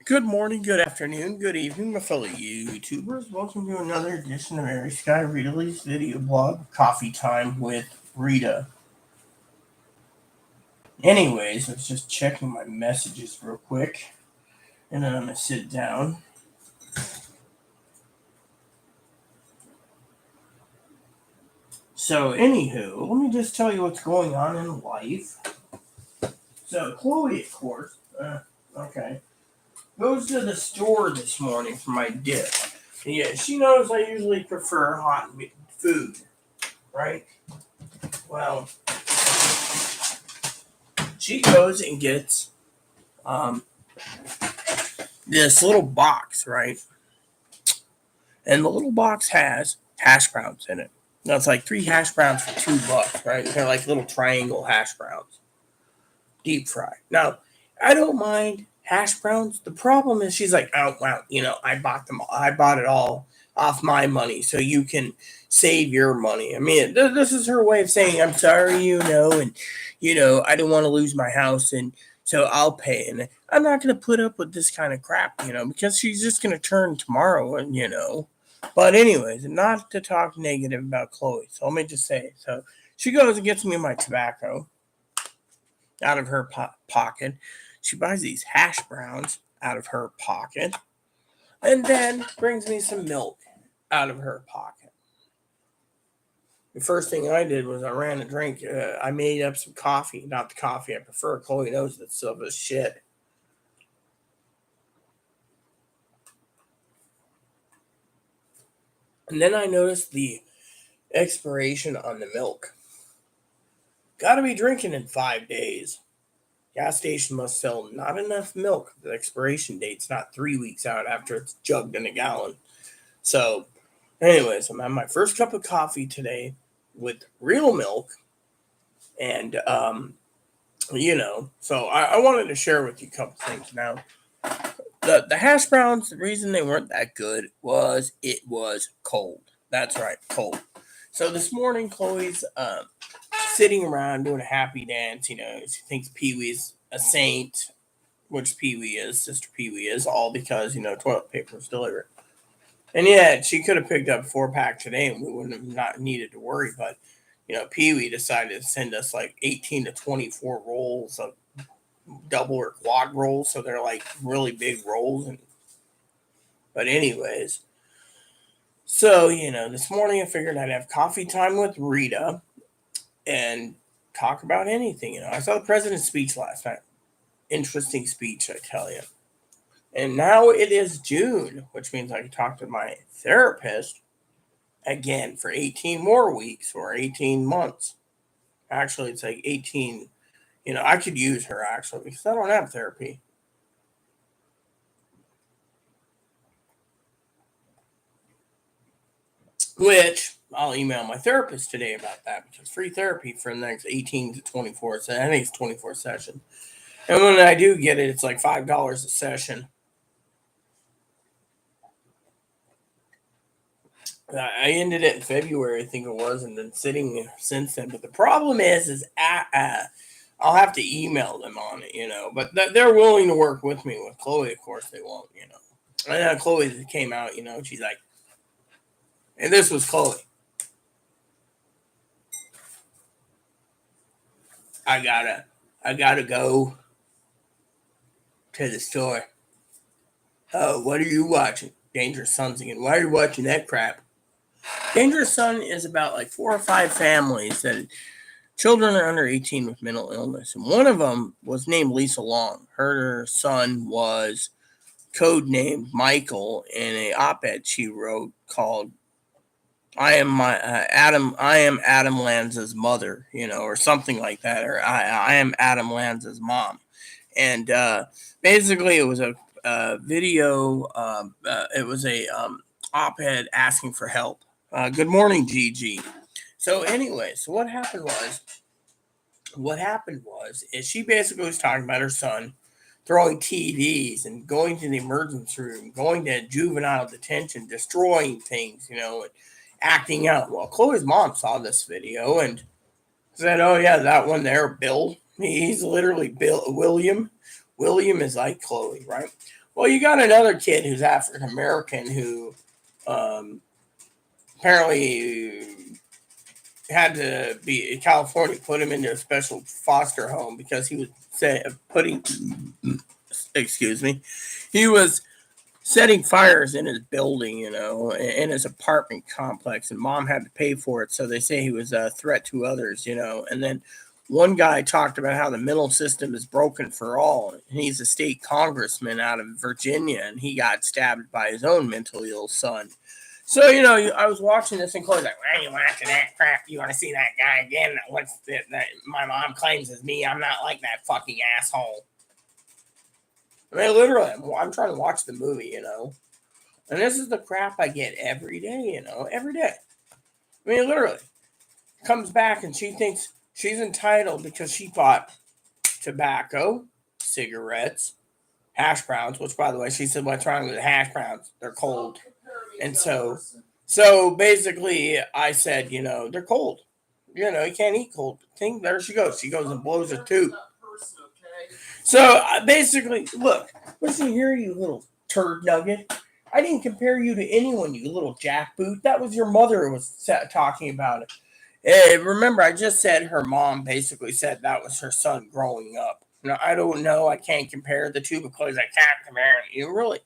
Good morning, good afternoon, good evening, my fellow YouTubers. Welcome to another edition of Mary Sky Rita's video blog, Coffee Time with Rita. Anyways, I was just checking my messages real quick, and then I'm going to sit down. So, anywho, let me just tell you what's going on in life. So, Chloe, of course, goes to the store this morning for my dip. And yeah, she knows I usually prefer hot food, right? Well, she goes and gets this little box, right? And the little box has hash browns in it. Now it's like 3 hash browns for $2, right? They're like little triangle hash browns, deep fried. Now, I don't mind hash browns. The problem is she's like, oh wow, I bought them. I bought it all off my money, so you can save your money. I mean, this is her way of saying I'm sorry, and I don't want to lose my house, and so I'll pay. And I'm not going to put up with this kind of crap, because she's just going to turn tomorrow, and But anyways, not to talk negative about Chloe. So let me just say, so she goes and gets me my tobacco out of her pocket. She buys these hash browns out of her pocket, and then brings me some milk out of her pocket. The first thing I did was I ran a drink. I made up some coffee, not the coffee I prefer. Chloe knows that stuff is shit. And then I noticed the expiration on the milk. Got to be drinking in 5 days. Gas station must sell not enough milk. The expiration date's not 3 weeks out after it's jugged in a gallon. So, anyways, I'm having my first cup of coffee today with real milk. And, so I wanted to share with you a couple things now. The hash browns, the reason they weren't that good was it was cold. That's right, cold. So this morning, Chloe's sitting around doing a happy dance. She thinks Pee-wee's a saint, which Pee-wee is, Sister Pee-wee is, all because, toilet paper was delivered. And yeah, she could have picked up a 4-pack today and we wouldn't have not needed to worry. But, Pee-wee decided to send us like 18 to 24 rolls of double or quad rolls. So they're like really big rolls. But anyways, so, this morning I figured I'd have coffee time with Rita and talk about anything. I saw the president's speech last night. Interesting speech, I tell you. And now it is June, which means I can talk to my therapist again for 18 more weeks or 18 months. Actually, it's like 18. I could use her actually because I don't have therapy. Which I'll email my therapist today about that because free therapy for the next 18 to 24. So I think it's 24 sessions. And when I do get it, it's like $5 a session. I ended it in February, I think it was, and been sitting since then. But the problem is I'll have to email them on it, But they're willing to work with me. With Chloe, of course, they won't, And then Chloe came out, she's like, and this was Chloe. I gotta go to the store. Oh, what are you watching? Dangerous Sons again. Why are you watching that crap? Dangerous Son is about like 4 or 5 families that children are under 18 with mental illness. And one of them was named Lisa Long. Her son was codenamed Michael in a op-ed she wrote called I am Adam Lanza's mother, or something like that, or I am Adam Lanza's mom. And basically it was a video, it was a op-ed asking for help. Good morning, Gigi. So anyway, what happened was is she basically was talking about her son throwing TVs and going to the emergency room, going to juvenile detention, destroying things, and acting out. Well, Chloe's mom saw this video and said, oh yeah, that one there, Bill. He's literally Bill. William is like Chloe, right? Well, you got another kid who's African American who um, apparently had to be California put him into a special foster home because he was putting excuse me, he was setting fires in his building, in his apartment complex, and mom had to pay for it. So they say he was a threat to others, and then one guy talked about how the mental system is broken for all. And he's a state congressman out of Virginia, and he got stabbed by his own mentally ill son. So, I was watching this and Chloe's like, "Why are you watching that crap? You want to see that guy again? What's that my mom claims is me? I'm not like that fucking asshole." I mean, literally, I'm trying to watch the movie, and this is the crap I get every day, every day. I mean, literally, comes back and she thinks she's entitled because she bought tobacco, cigarettes, hash browns, which, by the way, she said, "What's wrong with the hash browns? They're cold." And so basically, I said, they're cold. You can't eat cold. Thing. There she goes. She goes and blows a tube. So basically, look, listen here, you little turd nugget. I didn't compare you to anyone, you little jackboot. That was your mother who was talking about it. Remember, I just said her mom basically said that was her son growing up. Now, I don't know. I can't compare the two because I can't compare you. Really,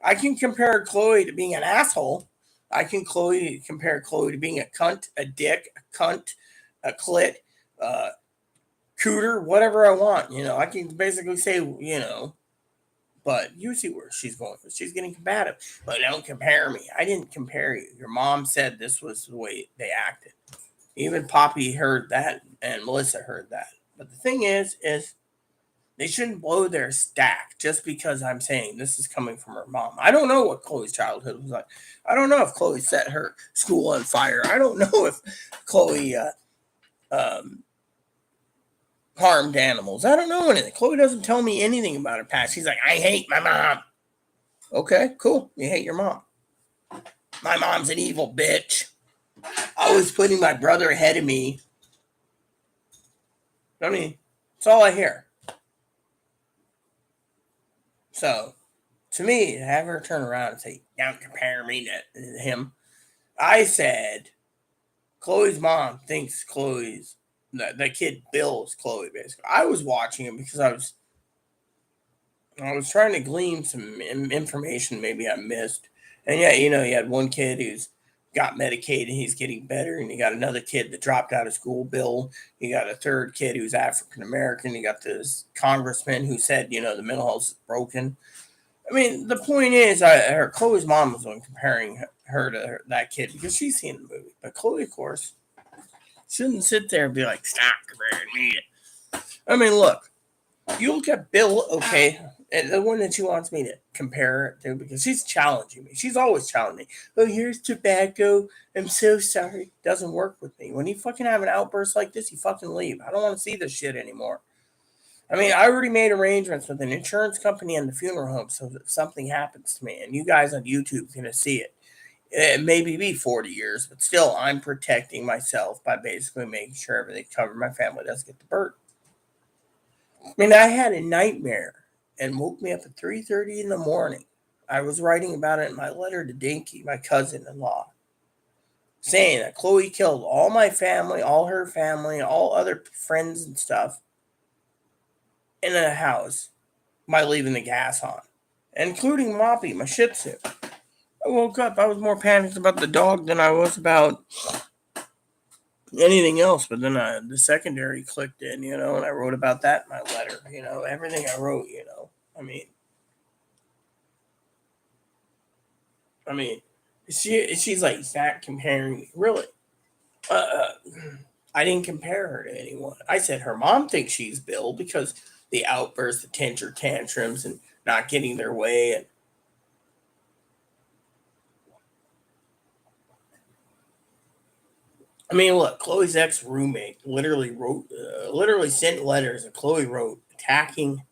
I can compare Chloe to being an asshole. I can compare Chloe to being a cunt, a dick, a cunt, a clit, cooter, whatever I want. I can basically say, but you see where she's going. She's getting combative. But don't compare me. I didn't compare you. Your mom said this was the way they acted. Even Poppy heard that, and Melissa heard that. But the thing is they shouldn't blow their stack just because I'm saying this is coming from her mom. I don't know what Chloe's childhood was like. I don't know if Chloe set her school on fire. I don't know if Chloe harmed animals. I don't know anything. Chloe doesn't tell me anything about her past. She's like, "I hate my mom." Okay, cool. You hate your mom. My mom's an evil bitch. Always putting my brother ahead of me. I mean, that's all I hear. So, to me, to have her turn around and say, "Don't compare me to him," I said, Chloe's mom thinks the kid Bill is Chloe, basically. I was watching him because I was trying to glean some information maybe I missed. And yeah, you had one kid who's got medicated and he's getting better, and you got another kid that dropped out of school, Bill. You got a third kid who's African American. You got this congressman who said, the mental health is broken. I mean, the point is, Chloe's mom was on comparing her to that kid because she's seen the movie. But Chloe, of course, shouldn't sit there and be like, "Stop comparing me." I mean, look, you look at Bill, okay, and the one that she wants me to compare it to because she's challenging me. She's always challenging me. "Oh, here's tobacco. I'm so sorry." Doesn't work with me. When you fucking have an outburst like this, you fucking leave. I don't want to see this shit anymore. I mean, I already made arrangements with an insurance company and the funeral home so that if something happens to me, and you guys on YouTube are going to see it. It maybe be 40 years, but still, I'm protecting myself by basically making sure everything covered. My family doesn't get the burden. I mean, I had a nightmare and woke me up at 3:30 in the morning. I was writing about it in my letter to Dinky, my cousin-in-law, saying that Chloe killed all my family, all her family, all other friends and stuff in a house by leaving the gas on, including Moppy, my Shih Tzu. I woke up. I was more panicked about the dog than I was about anything else. But then the secondary clicked in, and I wrote about that in my letter. Everything I wrote. I mean, she's like that comparing me. Really, uh, I didn't compare her to anyone. I said her mom thinks she's Bill because the outbursts, the tantrums, and not getting their way, and I mean, look, Chloe's ex roommate literally sent letters that Chloe wrote attacking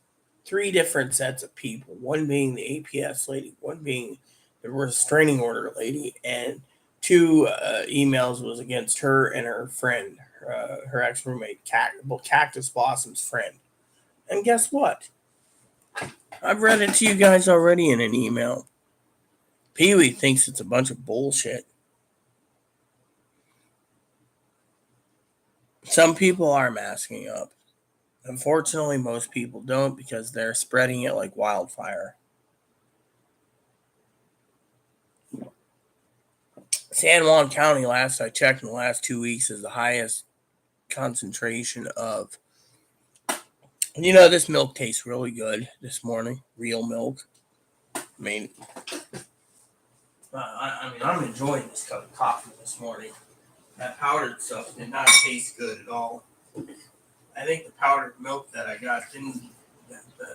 three different sets of people. One being the APS lady, one being the restraining order lady, and two emails was against her and her friend, her ex roommate, Cactus Blossom's friend. And guess what? I've read it to you guys already in an email. Pee-wee thinks it's a bunch of bullshit. Some people are masking up. Unfortunately, most people don't because they're spreading it like wildfire. San Juan County, last I checked in the last 2 weeks, is the highest concentration of. This milk tastes really good this morning. Real milk. I'm enjoying this cup of coffee this morning. That powdered stuff did not taste good at all. I think the powdered milk that I got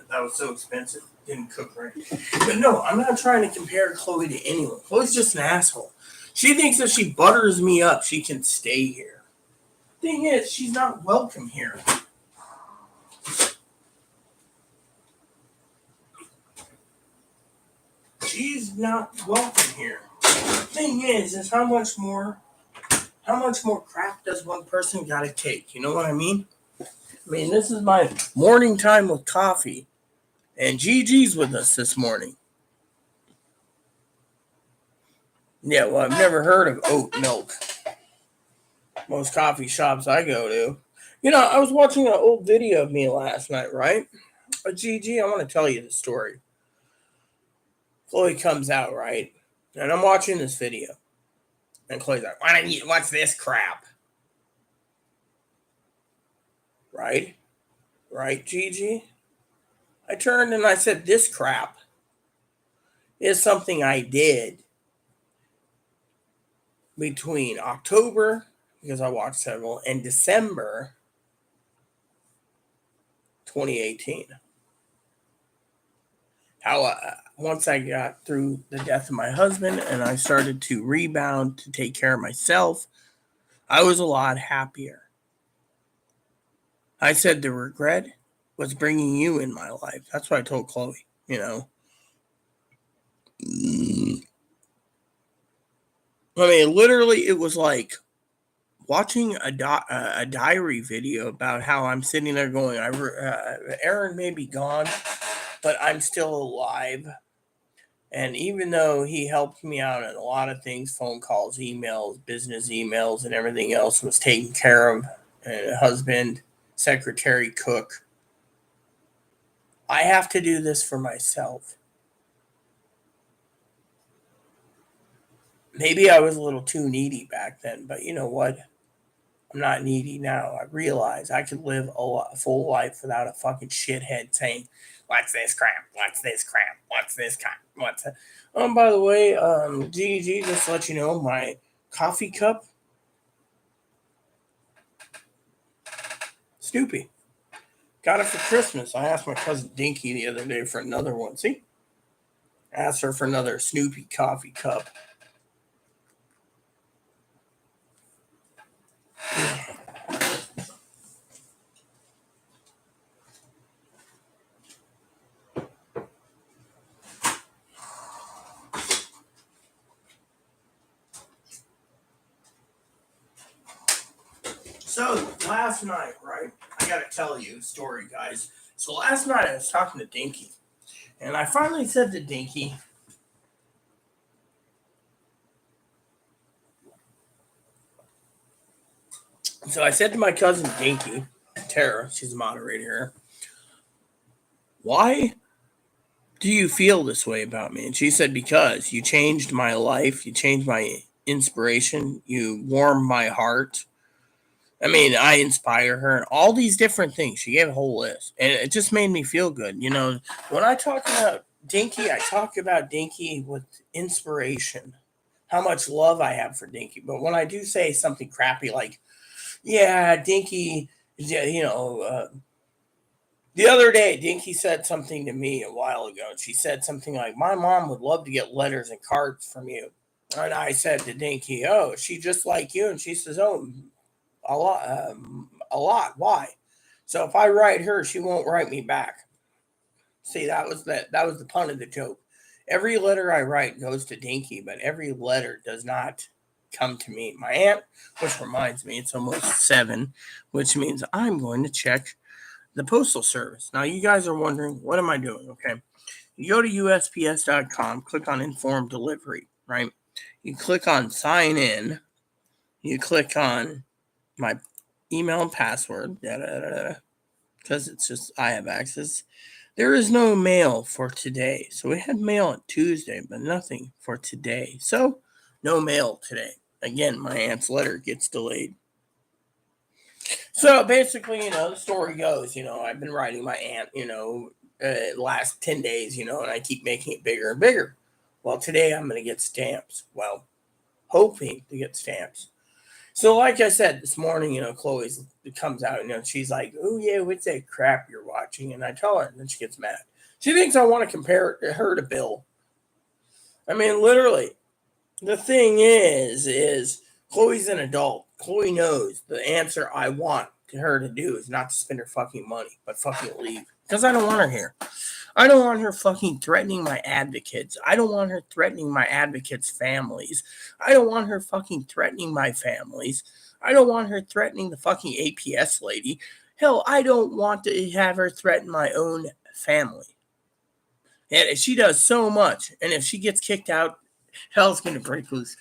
that was so expensive, didn't cook right. But no, I'm not trying to compare Chloe to anyone. Chloe's just an asshole. She thinks if she butters me up, she can stay here. Thing is, she's not welcome here. She's not welcome here. Thing is how much more crap does one person gotta take? You know what I mean? This is my morning time with coffee. And Gigi's with us this morning. Yeah, well, I've never heard of oat milk. Most coffee shops I go to. I was watching an old video of me last night, right? Gigi, I want to tell you the story. Chloe comes out, right? And I'm watching this video. And Chloe's like, why don't you watch this crap? Right? Right, Gigi? I turned and I said, this crap is something I did between October, because I watched several, and December 2018. How once I got through the death of my husband and I started to rebound to take care of myself, I was a lot happier. I said the regret was bringing you in my life. That's what I told Chloe, Literally, it was like watching a diary video about how I'm sitting there going, Aaron may be gone, but I'm still alive. And even though he helped me out in a lot of things, phone calls, emails, business emails, and everything else was taken care of, and husband, secretary, cook, I have to do this for myself. Maybe I was a little too needy back then, but you know what? I'm not needy now. I realize I could live a full life without a fucking shithead saying, what's this crap? What's this crap? What's this crap? What's that? By the way, GG, just to let you know, my coffee cup, Snoopy. Got it for Christmas. I asked my cousin Dinky the other day for another one. See? Asked her for another Snoopy coffee cup. So, last night, right? I gotta tell you a story, guys. So, last night I was talking to Dinky. And I finally said to Dinky, so I said to my cousin Dinky, Tara, she's a moderator here, why do you feel this way about me? And she said, because you changed my life, you changed my inspiration, you warmed my heart. I inspire her and all these different things. She gave a whole list. And it just made me feel good. When I talk about Dinky, I talk about Dinky with inspiration. How much love I have for Dinky. But when I do say something crappy like, yeah, Dinky, the other day, Dinky said something to me a while ago. She said something like, my mom would love to get letters and cards from you. And I said to Dinky, oh, is she just like you? And she says, oh, a lot. Why? So if I write her, she won't write me back. See, that was the pun of the joke. Every letter I write goes to Dinky, but every letter does not come to me. My aunt, which reminds me, it's almost 7, which means I'm going to check the postal service. Now, you guys are wondering, what am I doing? Okay. You go to USPS.com, click on Inform Delivery, right? You click on Sign In. You click on my email and password, because it's just I have access. There is no mail for today. So we had mail on Tuesday, but nothing for today. So no mail today. Again, my aunt's letter gets delayed. So basically, the story goes, I've been writing my aunt, last 10 days, and I keep making it bigger and bigger. Well, today I'm going to get stamps. Well, hoping to get stamps. So, like I said this morning, Chloe comes out, she's like, "Oh yeah, what's that crap you're watching?" And I tell her, and then she gets mad. She thinks I want to compare her to Bill. I mean, literally. The thing is Chloe's an adult. Chloe knows the answer I want her to do is not to spend her fucking money, but fucking leave. Because I don't want her here. I don't want her fucking threatening my advocates. I don't want her threatening my advocates' families. I don't want her fucking threatening my families. I don't want her threatening the fucking APS lady. Hell, I don't want to have her threaten my own family. And she does so much. And if she gets kicked out, hell's going to break loose.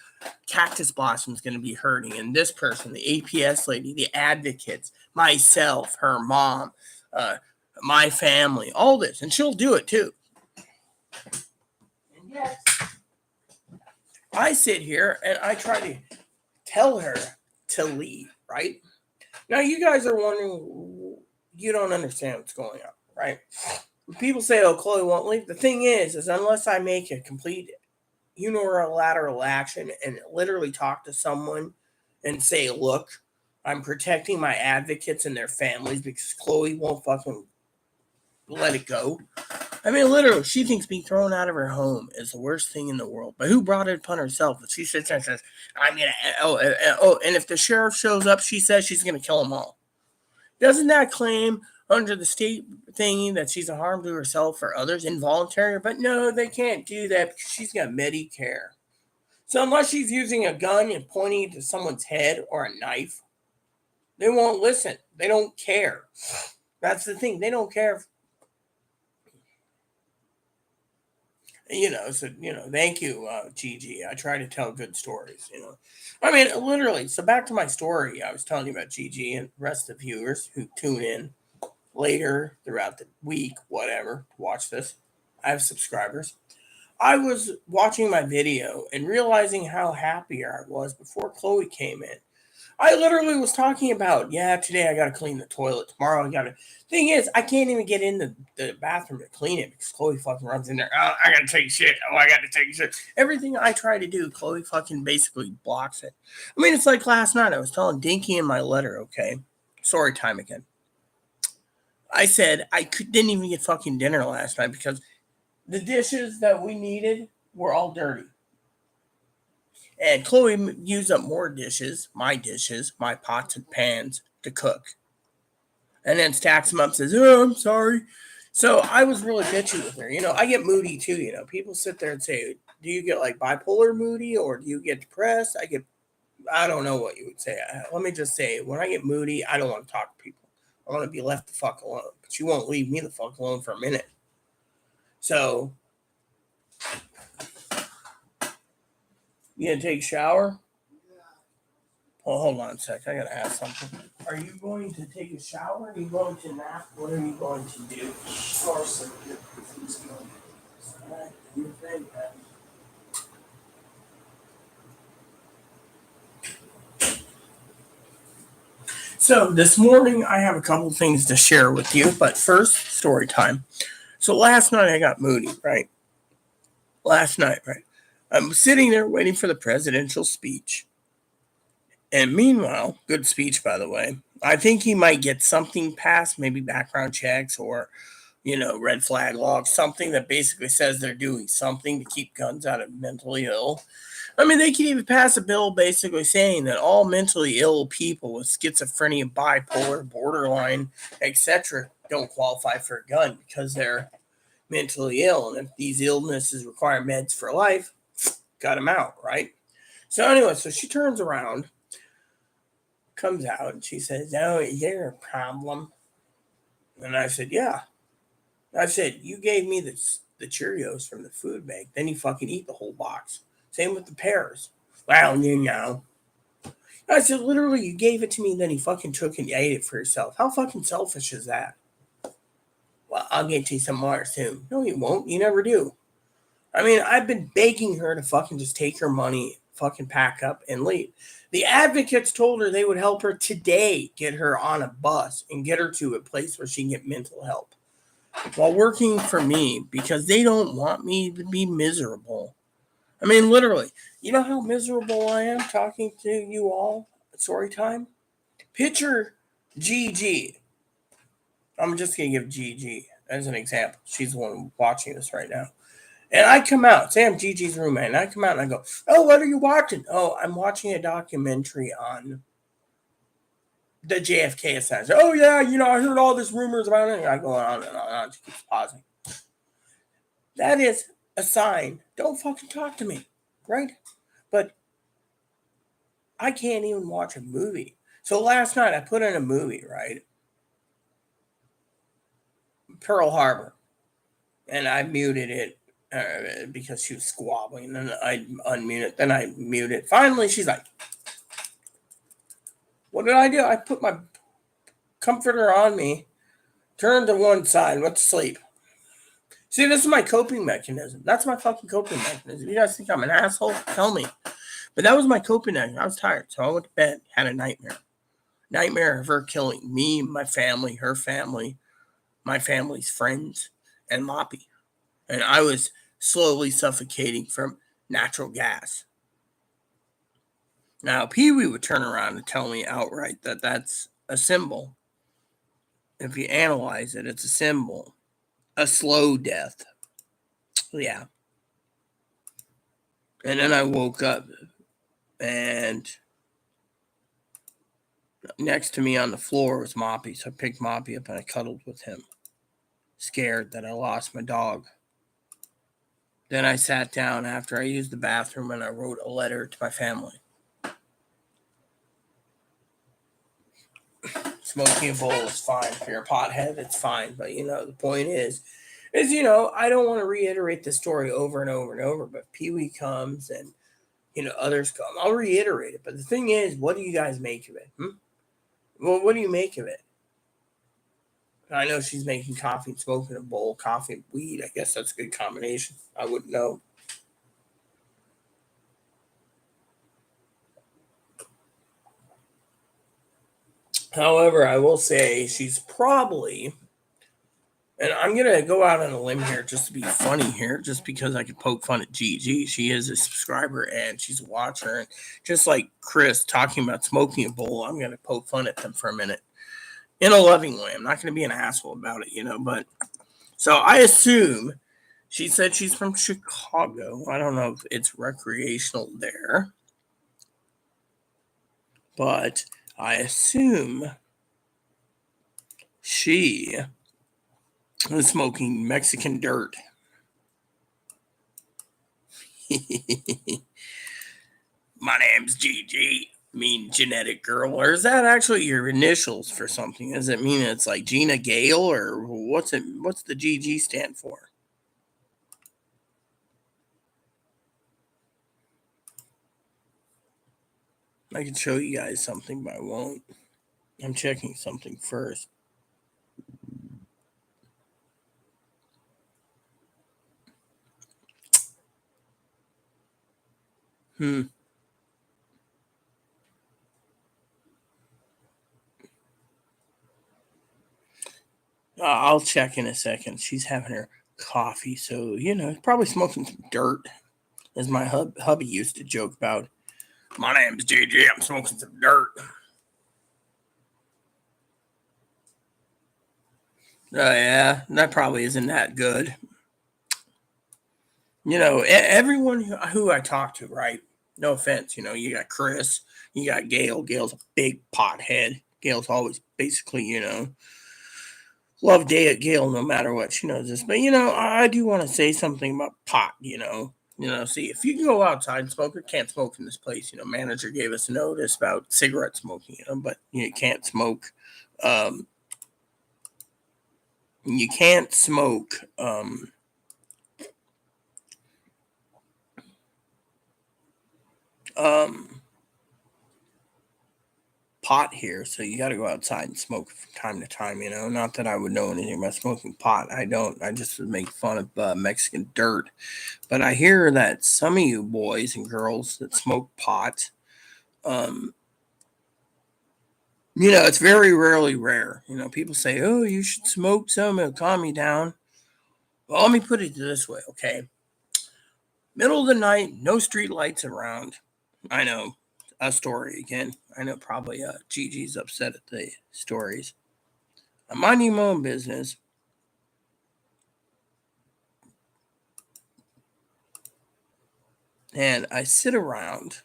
Cactus Blossom's going to be hurting. And this person, the APS lady, the advocates, myself, her mom, my family, all this. And she'll do it too. And yet, I sit here and I try to tell her to leave, right? Now, you guys are wondering, you don't understand what's going on, right? People say, "Oh, Chloe won't leave." The thing is unless I make a complete unilateral action and literally talk to someone and say, "Look, I'm protecting my advocates and their families," because Chloe won't fucking let it go. I mean, literally, she thinks being thrown out of her home is the worst thing in the world. But who brought it upon herself? She sits there and says, "I'm gonna." And if the sheriff shows up, she says she's gonna kill them all. Doesn't that claim under the state thingy that she's a harm to herself or others involuntary? But no, they can't do that because she's got Medicare. So unless she's using a gun and pointing it to someone's head or a knife, they won't listen. They don't care. That's the thing. They don't care. Thank you, Gigi. I try to tell good stories. I mean, literally. So back to my story. I was telling you about Gigi and the rest of the viewers who tune in later throughout the week, whatever, to watch this. I have subscribers. I was watching my video and realizing how happy I was before Chloe came in. I literally was talking about, yeah, today I got to clean the toilet. Tomorrow I got to. Thing is, I can't even get in the bathroom to clean it because Chloe fucking runs in there. "Oh, I got to take a shit. Oh, I got to take a shit." Everything I try to do, Chloe fucking basically blocks it. I mean, it's like last night. I was telling Dinky in my letter, okay? Story time again. I said didn't even get fucking dinner last night because the dishes that we needed were all dirty. And Chloe used up more dishes, my pots and pans to cook. And then stacks them up and says, "Oh, I'm sorry." So I was really bitchy with her. I get moody too. People sit there and say, "Do you get like bipolar moody or do you get depressed?" I don't know what you would say. Let me just say, when I get moody, I don't want to talk to people. I want to be left the fuck alone. But you won't leave me the fuck alone for a minute. So, you gonna take a shower? Well, hold on a sec. I gotta ask something. Are you going to take a shower? Are you going to nap? What are you going to do? Shower, so get the things going. All right, you think that. So this morning I have a couple things to share with you, but first, story time. So last night I got moody, right? Last night, right? I'm sitting there waiting for the presidential speech. And meanwhile, good speech, by the way. I think he might get something passed, maybe background checks or, red flag laws, something that basically says they're doing something to keep guns out of mentally ill. I mean, they could even pass a bill basically saying that all mentally ill people with schizophrenia, bipolar, borderline, etc., don't qualify for a gun because they're mentally ill. And if these illnesses require meds for life, got them out, right? So anyway, so she turns around, comes out, and she says, "Oh, is there a problem?" And I said, "Yeah." I said, "You gave me this the Cheerios from the food bank, then you fucking eat the whole box. Same with the pears. Well, you know. I said, literally, you gave it to me, then you fucking took and you ate it for yourself. How fucking selfish is that? Well, I'll get you some more soon. No, you won't. You never do. I mean, I've been begging her to fucking just take her money, fucking pack up and leave. The advocates told her they would help her today get her on a bus and get her to a place where she can get mental help while working for me because they don't want me to be miserable. I mean, literally, you know how miserable I am talking to you all at story time? Picture Gigi. I'm just going to give Gigi as an example. She's the one watching this right now. And I come out, say I'm Gigi's roommate, and I come out and I go, oh, what are you watching? Oh, I'm watching a documentary on the JFK assassination. Oh, yeah, you know, I heard all these rumors about it. And I go on and on and on. She keeps pausing. That is a sign. Don't fucking talk to me, right? But I can't even watch a movie. So last night I put in a movie, right? Pearl Harbor. And I muted it. Because she was squabbling, and I unmute it, then I mute it. Finally, she's like, what did I do? I put my comforter on me, turned to one side, went to sleep. See, this is my coping mechanism. That's my fucking coping mechanism. You guys think I'm an asshole? Tell me. But that was my coping mechanism. I was tired, so I went to bed, had a nightmare. Nightmare of her killing me, my family, her family, my family's friends, and Moppy. And I was slowly suffocating from natural gas. Now, Pee Wee would turn around and tell me outright that that's a symbol. If you analyze it, it's a symbol. A slow death. Yeah. And then I woke up and next to me on the floor was Moppy. So I picked Moppy up and I cuddled with him. Scared that I lost my dog. Then I sat down after I used the bathroom and I wrote a letter to my family. Smoking a bowl is fine. If you're a pothead, it's fine. But, you know, the point is, you know, I don't want to reiterate the story over and over and over. But Pee Wee comes and, you know, others come. I'll reiterate it. But the thing is, what do you guys make of it? Well, what do you make of it? I know she's making coffee and smoking a bowl, coffee and weed. I guess that's a good combination. I wouldn't know. However, I will say she's probably, and I'm going to go out on a limb here just to be funny here, just because I could poke fun at Gigi. She is a subscriber and she's a watcher. And just like Chris talking about smoking a bowl, I'm going to poke fun at them for a minute in a loving way. I'm not going to be an asshole about it, you know, but so I assume she said she's from Chicago. I don't know if it's recreational there, but I assume she was smoking Mexican dirt. My name's Gigi. Mean genetic girl, or is that actually your initials for something? Does it mean it's like Gina Gale, or what's it? What's the GG stand for? I can show you guys something, but I won't. I'm checking something first. I'll check in a second. She's having her coffee, so you know, probably smoking some dirt, as my hubby used to joke about. My name's JJ. I'm smoking some dirt. Yeah, that probably isn't that good. You know, everyone who I talk to, right? No offense, you know, you got Chris, you got Gail. Gail's a big pothead. Gail's always basically, you know, love day at Gail no matter what. She knows this. But, you know, I do want to say something about pot, you know. You know, see, if you can go outside and smoke, you can't smoke in this place. You know, manager gave us a notice about cigarette smoking, you know, but you can't smoke. You can't smoke pot here, so you got to go outside and smoke from time to time. Not that I would know anything about smoking pot. I don't. I just would make fun of Mexican dirt. But I hear that some of you boys and girls that smoke pot, um, it's very rarely rare. People say, "Oh, you should smoke some; it'll calm you down." Well, let me put it this way, okay? Middle of the night, no street lights around. I know, a story again. I know probably Gigi's upset at the stories. I'm minding my own business. And I sit around.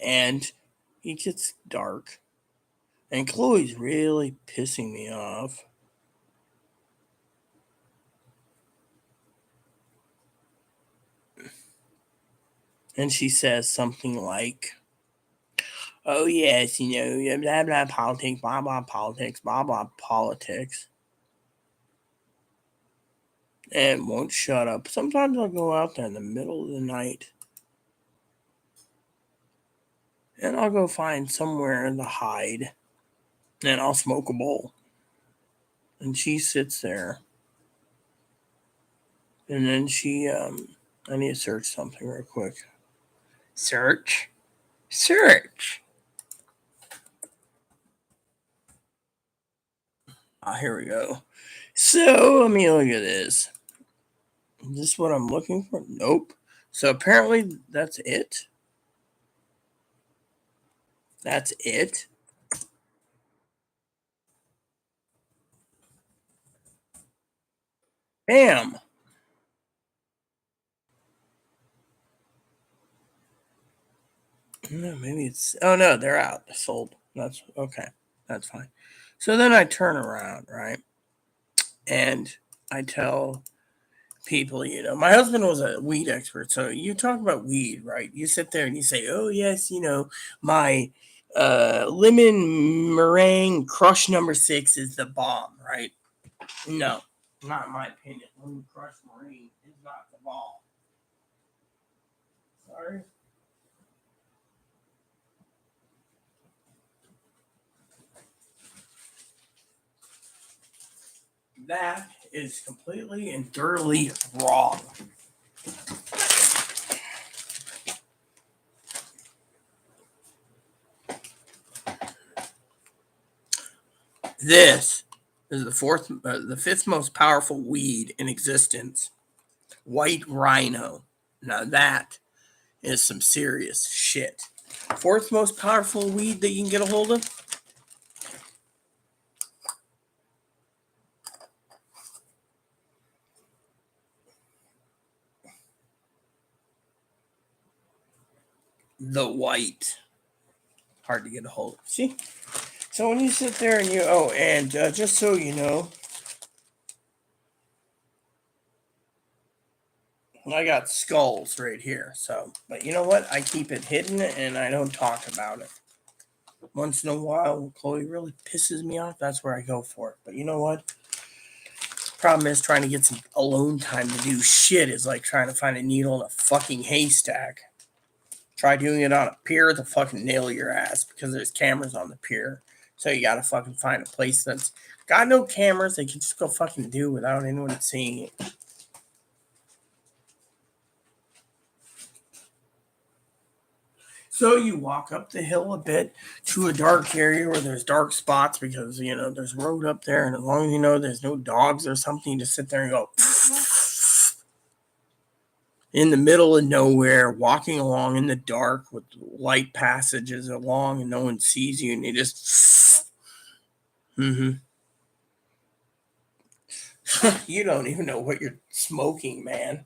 And it gets dark. And Chloe's really pissing me off. And she says something like, "Oh, yes, blah, blah, politics, blah, blah, politics, blah, blah, politics." And won't shut up. Sometimes I'll go out there in the middle of the night and I'll go find somewhere to hide and I'll smoke a bowl. And she sits there. And then I need to search something real quick. Search. Here we go. So let me look at this. Is this what I'm looking for? Nope. So apparently that's it. That's it. Bam. No, maybe it's. Oh no, they're out. They're sold. That's okay. That's fine. So then I turn around, right, and I tell people, my husband was a weed expert. So you talk about weed, right? You sit there and you say, "Oh yes, my lemon meringue crush number 6 is the bomb," right? No, not in my opinion. Lemon crush meringue is not the bomb. Sorry. That is completely and thoroughly wrong. This is the fifth most powerful weed in existence. White rhino. Now that is some serious shit. Fourth most powerful weed that you can get a hold of. The white. Hard to get a hold of. See? So when you sit there and just so you know, I got skulls right here. So, but you know what? I keep it hidden and I don't talk about it. Once in a while, when Chloe really pisses me off, that's where I go for it. But you know what? Problem is trying to get some alone time to do shit is like trying to find a needle in a fucking haystack. Try doing it on a pier, they'll fucking nail your ass because there's cameras on the pier. So you gotta fucking find a place that's got no cameras. They can just go fucking do without anyone seeing it. So you walk up the hill a bit to a dark area where there's dark spots because there's road up there, and as long as there's no dogs or something, you just sit there and go in the middle of nowhere, walking along in the dark with light passages along, and no one sees you, and you just you don't even know what you're smoking, man.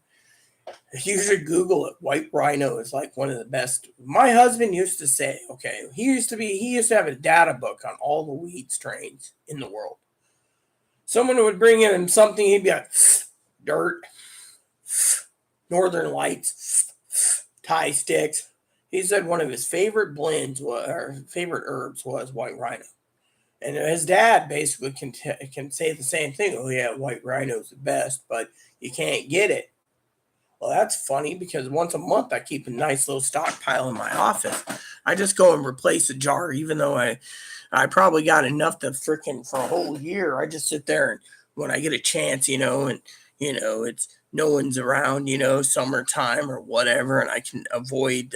You should Google it. White rhino is like one of the best. My husband used to say, okay, he used to have a data book on all the weed strains in the world. Someone would bring in something, he'd be like, dirt, northern lights, tie sticks, He said one of his favorite blends or favorite herbs was white rhino. And his dad basically can say the same thing. Oh yeah, white rhino's the best, but you can't get it. Well, that's funny because once a month I keep a nice little stockpile in my office. I just go and replace a jar, even though I probably got enough to freaking for a whole year. I just sit there and when I get a chance, and it's no one's around, summertime or whatever, and I can avoid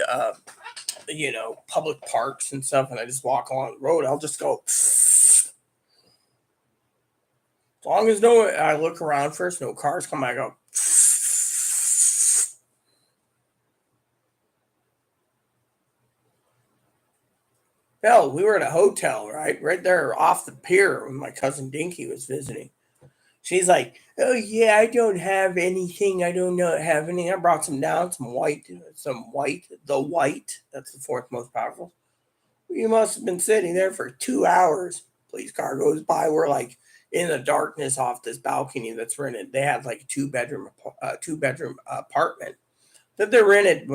public parks and stuff, and I just walk along the road. I'll just go. As long as I look around first, no cars come, I go. Hell, we were at a hotel, right there off the pier when my cousin Dinky was visiting. She's like, "Oh yeah, I don't have anything. I don't know have anything. I brought some down, some white. The white. That's the fourth most powerful. You must have been sitting there for 2 hours. Police car goes by. We're like in the darkness off this balcony that's rented. They had like a two bedroom apartment that they rented,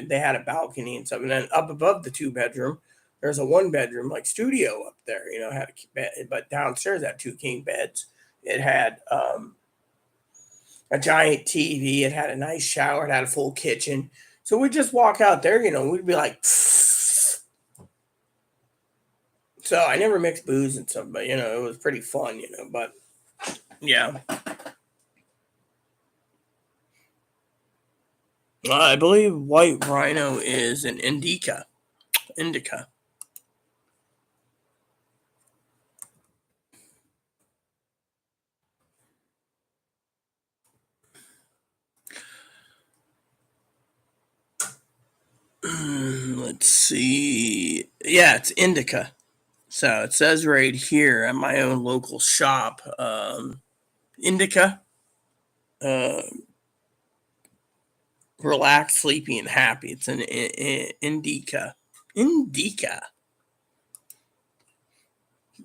they had a balcony and stuff. And then up above the 2 bedroom, there's a 1 bedroom like studio up there. Had a bed, but downstairs had 2 king beds. It had a giant TV. It had a nice shower. It had a full kitchen. So we just walk out there. We'd be like. So I never mixed booze and stuff, but it was pretty fun, but yeah. I believe white rhino is an indica. Let's see. Yeah, it's indica. So it says right here at my own local shop, indica, uh, relaxed, sleepy, and happy. It's an indica. Indica.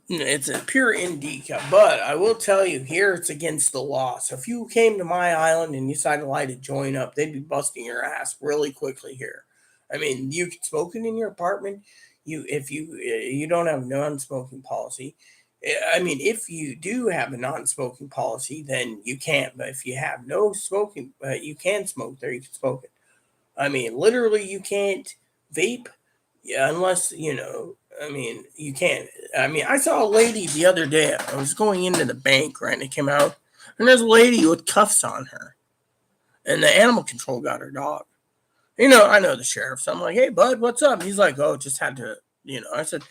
It's a pure indica, but I will tell you here it's against the law. So if you came to my island and you decided to light a joint up, they'd be busting your ass really quickly here. I mean, you can smoke it in your apartment. If you don't have a non-smoking policy, I mean, if you do have a non-smoking policy, then you can't. But if you have no smoking, you can smoke there. You can smoke it. I mean, literally, you can't vape, yeah, unless I mean, you can't. I mean, I saw a lady the other day. I was going into the bank, right, and it came out, and there's a lady with cuffs on her, and the animal control got her dog. I know the sheriff, so I'm like, "Hey, bud, what's up?" He's like, "Oh, just had to." I said,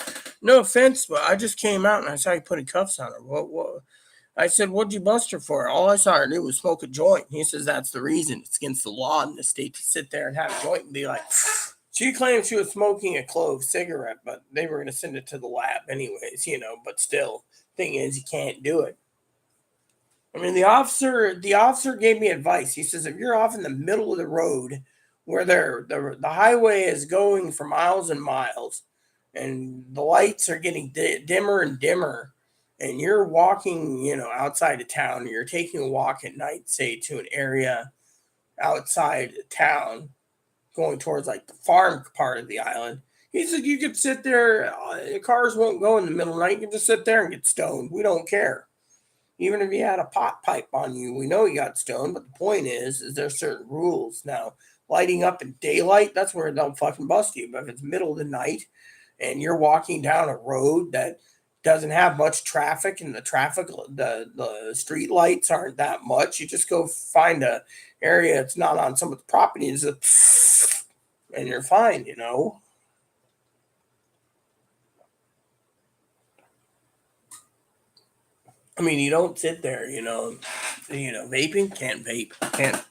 "No offense, but I just came out and I saw you putting cuffs on her. What?" I said, "What'd you bust her for?" All I saw her do was smoke a joint. He says that's the reason. It's against the law in the state to sit there and have a joint and be like. She claimed she was smoking a clove cigarette, but they were going to send it to the lab anyways, but still, thing is, you can't do it. I mean, the officer gave me advice. He says, if you're off in the middle of the road where the highway is going for miles and miles and the lights are getting dimmer and dimmer and you're walking, outside of town, or you're taking a walk at night, say to an area outside town, going towards like the farm part of the island. He said you could sit there, cars won't go in the middle of the night. You can just sit there and get stoned. We don't care. Even if you had a pot pipe on you, we know you got stoned. But the point is there's certain rules. Now, lighting up in daylight, that's where they'll fucking bust you. But if it's middle of the night and you're walking down a road that doesn't have much traffic and the street lights aren't that much, you just go find a area that's not on someone's property and you're fine. I mean, you don't sit there, vaping, can't vape, can't.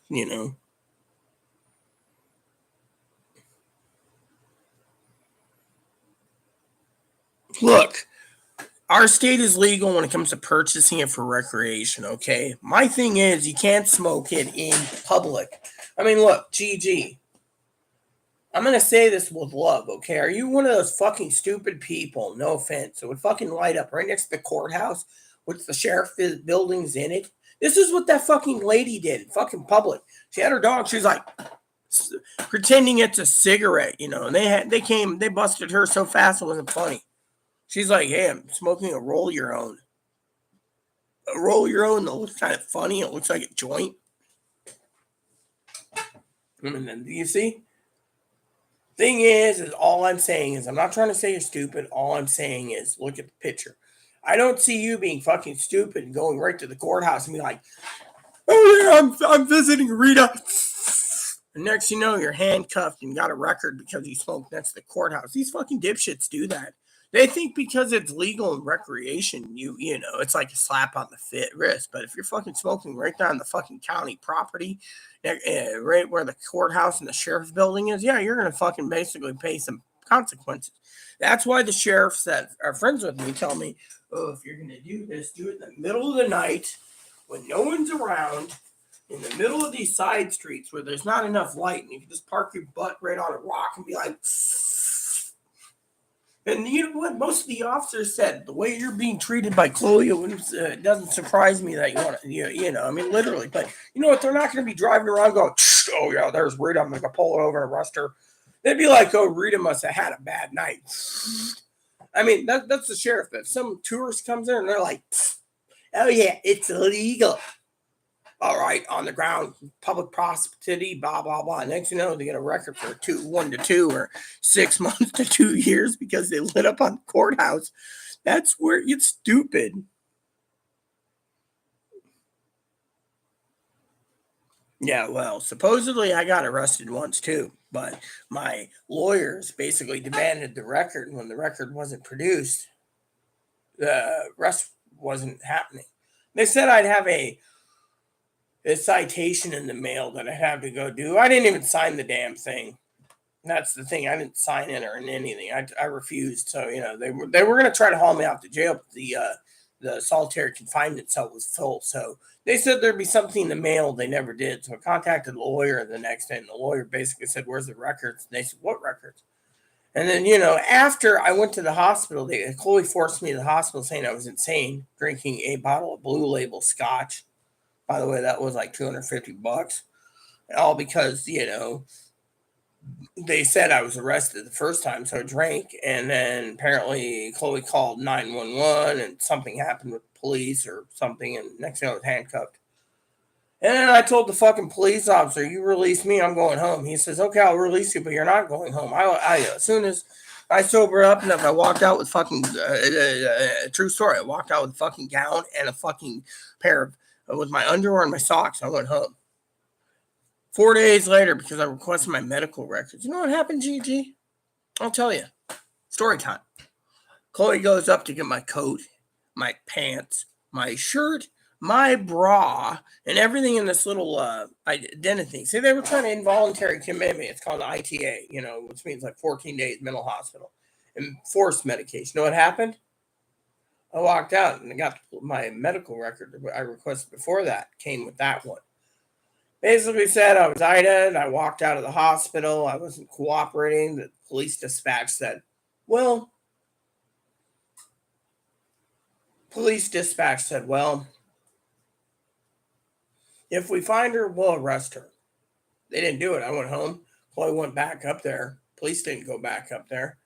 Look, our state is legal when it comes to purchasing it for recreation, okay? My thing is you can't smoke it in public. I mean, look, GG. I'm going to say this with love, okay? Are you one of those fucking stupid people, no offense, that would fucking light up right next to the courthouse with the sheriff buildings in it? This is what that fucking lady did in fucking public. She had her dog. She's like, pretending it's a cigarette, and they busted her so fast it wasn't funny. She's like, hey, I'm smoking a roll your own. A roll your own that looks kind of funny. It looks like a joint. And then, do you see? Thing is all I'm saying is, I'm not trying to say you're stupid. All I'm saying is, look at the picture. I don't see you being fucking stupid and going right to the courthouse and be like, oh yeah, I'm visiting Rita. And next you know, you're handcuffed and got a record because you smoked next to the courthouse. These fucking dipshits do that. They think because it's legal in recreation, it's like a slap on the wrist. But if you're fucking smoking right there on the fucking county property, right where the courthouse and the sheriff's building is, yeah, you're going to fucking basically pay some consequences. That's why the sheriffs that are friends with me tell me, oh, if you're going to do this, do it in the middle of the night when no one's around, in the middle of these side streets where there's not enough light, and you can just park your butt right on a rock and be like, and you know what? Most of the officers said the way you're being treated by Chloe, it doesn't surprise me that you want to, I mean, literally. But you know what? They're not going to be driving around going, oh yeah, there's Rita. I'm going to pull her over and arrest her. They'd be like, oh, Rita must have had a bad night. I mean, that's the sheriff. If some tourist comes in and they're like, oh yeah, it's illegal. All right, on the ground, public property, blah, blah, blah. Next you know, they get a record for 1 to 2 or 6 months to 2 years because they lit up on the courthouse. That's where it's stupid. Yeah, well, supposedly I got arrested once too, but my lawyers basically demanded the record. And when the record wasn't produced, the arrest wasn't happening. They said I'd have a citation in the mail that I have to go do. I didn't even sign the damn thing. That's the thing. I didn't sign it or in anything. I refused. So they were going to try to haul me out to jail, but the solitary confinement cell was full. So they said there'd be something in the mail. They never did. So I contacted the lawyer the next day, and the lawyer basically said, "Where's the records?" And they said, "What records?" And then after I went to the hospital, Chloe forced me to the hospital saying I was insane, drinking a bottle of Blue Label scotch. By the way, that was like $250. All because, they said I was arrested the first time, so I drank. And then apparently Chloe called 911 and something happened with police or something. And next thing I was handcuffed. And then I told the fucking police officer, you release me, I'm going home. He says, okay, I'll release you, but you're not going home. As soon as I sober up and if I walked out with fucking, true story, I walked out with a fucking gown and a fucking pair of, with my underwear and my socks. I went home. 4 days later, because I requested my medical records. You know what happened, Gigi? I'll tell you. Story time. Chloe goes up to get my coat, my pants, my shirt, my bra, and everything in this little identity thing. See, they were trying to involuntary commitment. It's called ITA, which means like 14 days mental hospital and forced medication. You know what happened? I walked out and I got my medical record I requested before that. Came with that one. Basically said I was IDA. I walked out of the hospital. I wasn't cooperating. The police dispatch said, well, if we find her, we'll arrest her. They didn't do it. I went home. Chloe went back up there. Police didn't go back up there.